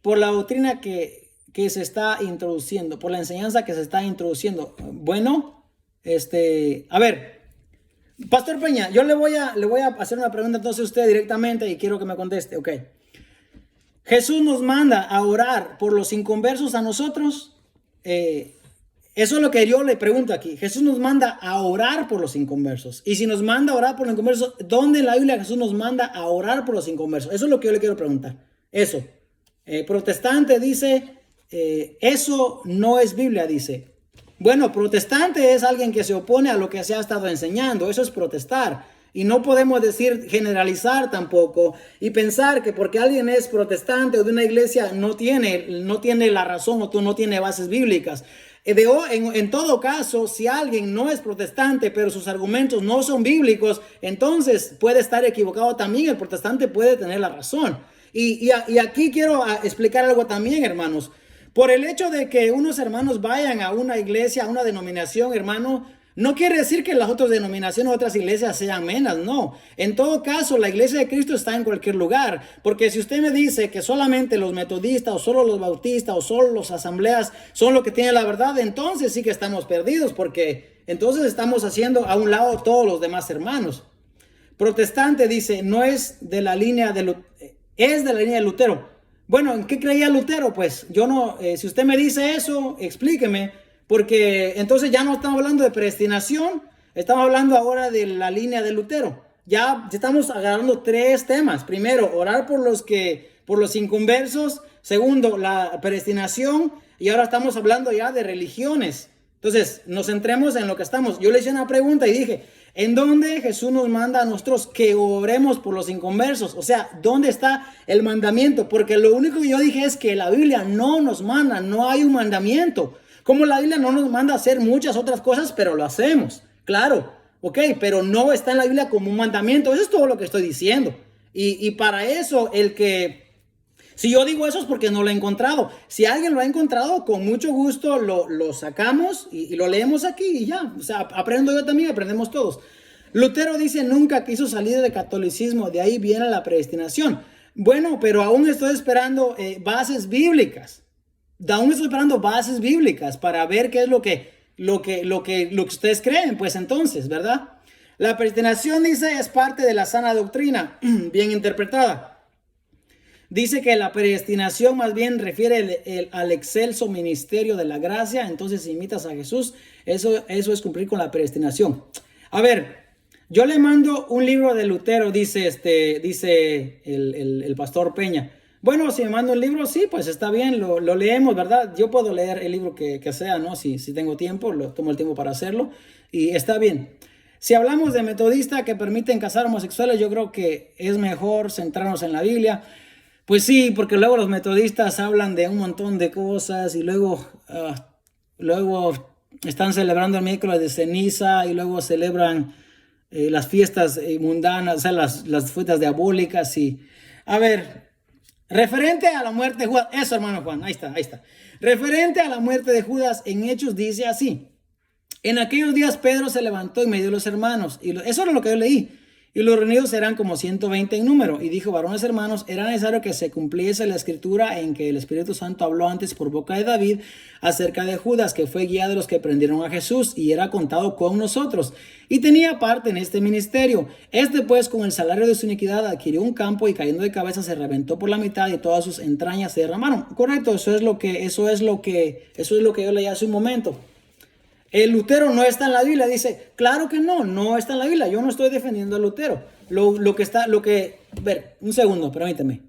B: Por la doctrina que se está introduciendo, por la enseñanza que se está introduciendo. Bueno, a ver, Pastor Peña, yo le voy a hacer una pregunta entonces a usted directamente y quiero que me conteste, ok. Jesús nos manda a orar por los inconversos a nosotros. Eso es lo que yo le pregunto aquí. Jesús nos manda a orar por los inconversos. Y si nos manda a orar por los inconversos, ¿dónde en la Biblia Jesús nos manda a orar por los inconversos? Eso es lo que yo le quiero preguntar. Eso. Protestante dice, eso no es Biblia, dice. Bueno, protestante es alguien que se opone a lo que se ha estado enseñando. Eso es protestar. Y no podemos generalizar tampoco y pensar que porque alguien es protestante o de una iglesia no tiene la razón o no tiene bases bíblicas. En todo caso, si alguien no es protestante, pero sus argumentos no son bíblicos, entonces puede estar equivocado también. El protestante puede tener la razón. Y aquí quiero explicar algo también, hermanos. Por el hecho de que unos hermanos vayan a una iglesia, a una denominación, hermano, No quiere decir que las otras denominaciones o otras iglesias sean menos, no. En todo caso, la iglesia de Cristo está en cualquier lugar. Porque si usted me dice que solamente los metodistas o solo los bautistas o solo las asambleas son los que tienen la verdad, entonces sí que estamos perdidos, porque entonces estamos haciendo a un lado todos los demás hermanos. Protestante dice, no es de la línea de es de la línea de Lutero. Bueno, ¿en qué creía Lutero? Pues yo no, si usted me dice eso, explíqueme. Porque entonces ya no estamos hablando de predestinación, estamos hablando ahora de la línea de Lutero. Ya estamos agarrando tres temas. Primero, orar por los inconversos. Segundo, la predestinación. Y ahora estamos hablando ya de religiones. Entonces, nos centremos en lo que estamos. Yo le hice una pregunta y dije, ¿en dónde Jesús nos manda a nosotros que oremos por los inconversos? O sea, ¿dónde está el mandamiento? Porque lo único que yo dije es que la Biblia no nos manda, no hay un mandamiento. Como la Biblia no nos manda a hacer muchas otras cosas, pero lo hacemos. Claro, ok, pero no está en la Biblia como un mandamiento. Eso es todo lo que estoy diciendo. Y para eso, si yo digo eso es porque no lo he encontrado. Si alguien lo ha encontrado, con mucho gusto lo sacamos y lo leemos aquí y ya. O sea, aprendo yo también, aprendemos todos. Lutero dice, nunca quiso salir del catolicismo. De ahí viene la predestinación. Bueno, pero aún estoy esperando bases bíblicas. Aún estoy esperando bases bíblicas para ver qué es lo que ustedes creen, pues entonces, ¿verdad? La predestinación, dice, es parte de la sana doctrina, bien interpretada. Dice que la predestinación más bien refiere al excelso ministerio de la gracia. Entonces, si imitas a Jesús, eso es cumplir con la predestinación. A ver, yo le mando un libro de Lutero, dice el pastor Peña. Bueno, si me manda un libro, sí, pues está bien, lo leemos, ¿verdad? Yo puedo leer el libro que sea, ¿no? Si tengo tiempo, tomo el tiempo para hacerlo y está bien. Si hablamos de metodistas que permiten casar homosexuales, yo creo que es mejor centrarnos en la Biblia. Pues sí, porque luego los metodistas hablan de un montón de cosas y luego están celebrando el miércoles de ceniza y luego celebran las fiestas mundanas, o sea, las fiestas diabólicas y... A ver... Referente a la muerte de Judas, eso hermano Juan, ahí está. Referente a la muerte de Judas, en Hechos dice así: en aquellos días Pedro se levantó y me dio los hermanos, eso era lo que yo leí, y los reunidos eran como 120 en número, y dijo, varones hermanos, era necesario que se cumpliese la escritura en que el Espíritu Santo habló antes por boca de David acerca de Judas, que fue guía de los que prendieron a Jesús y era contado con nosotros, y tenía parte en este ministerio. Este pues con el salario de su iniquidad adquirió un campo y cayendo de cabeza se reventó por la mitad y todas sus entrañas se derramaron. Correcto, eso es lo que yo leí hace un momento. El Lutero no está en la Biblia, dice, claro que no está en la Biblia. Yo no estoy defendiendo a Lutero. A ver, un segundo, permíteme.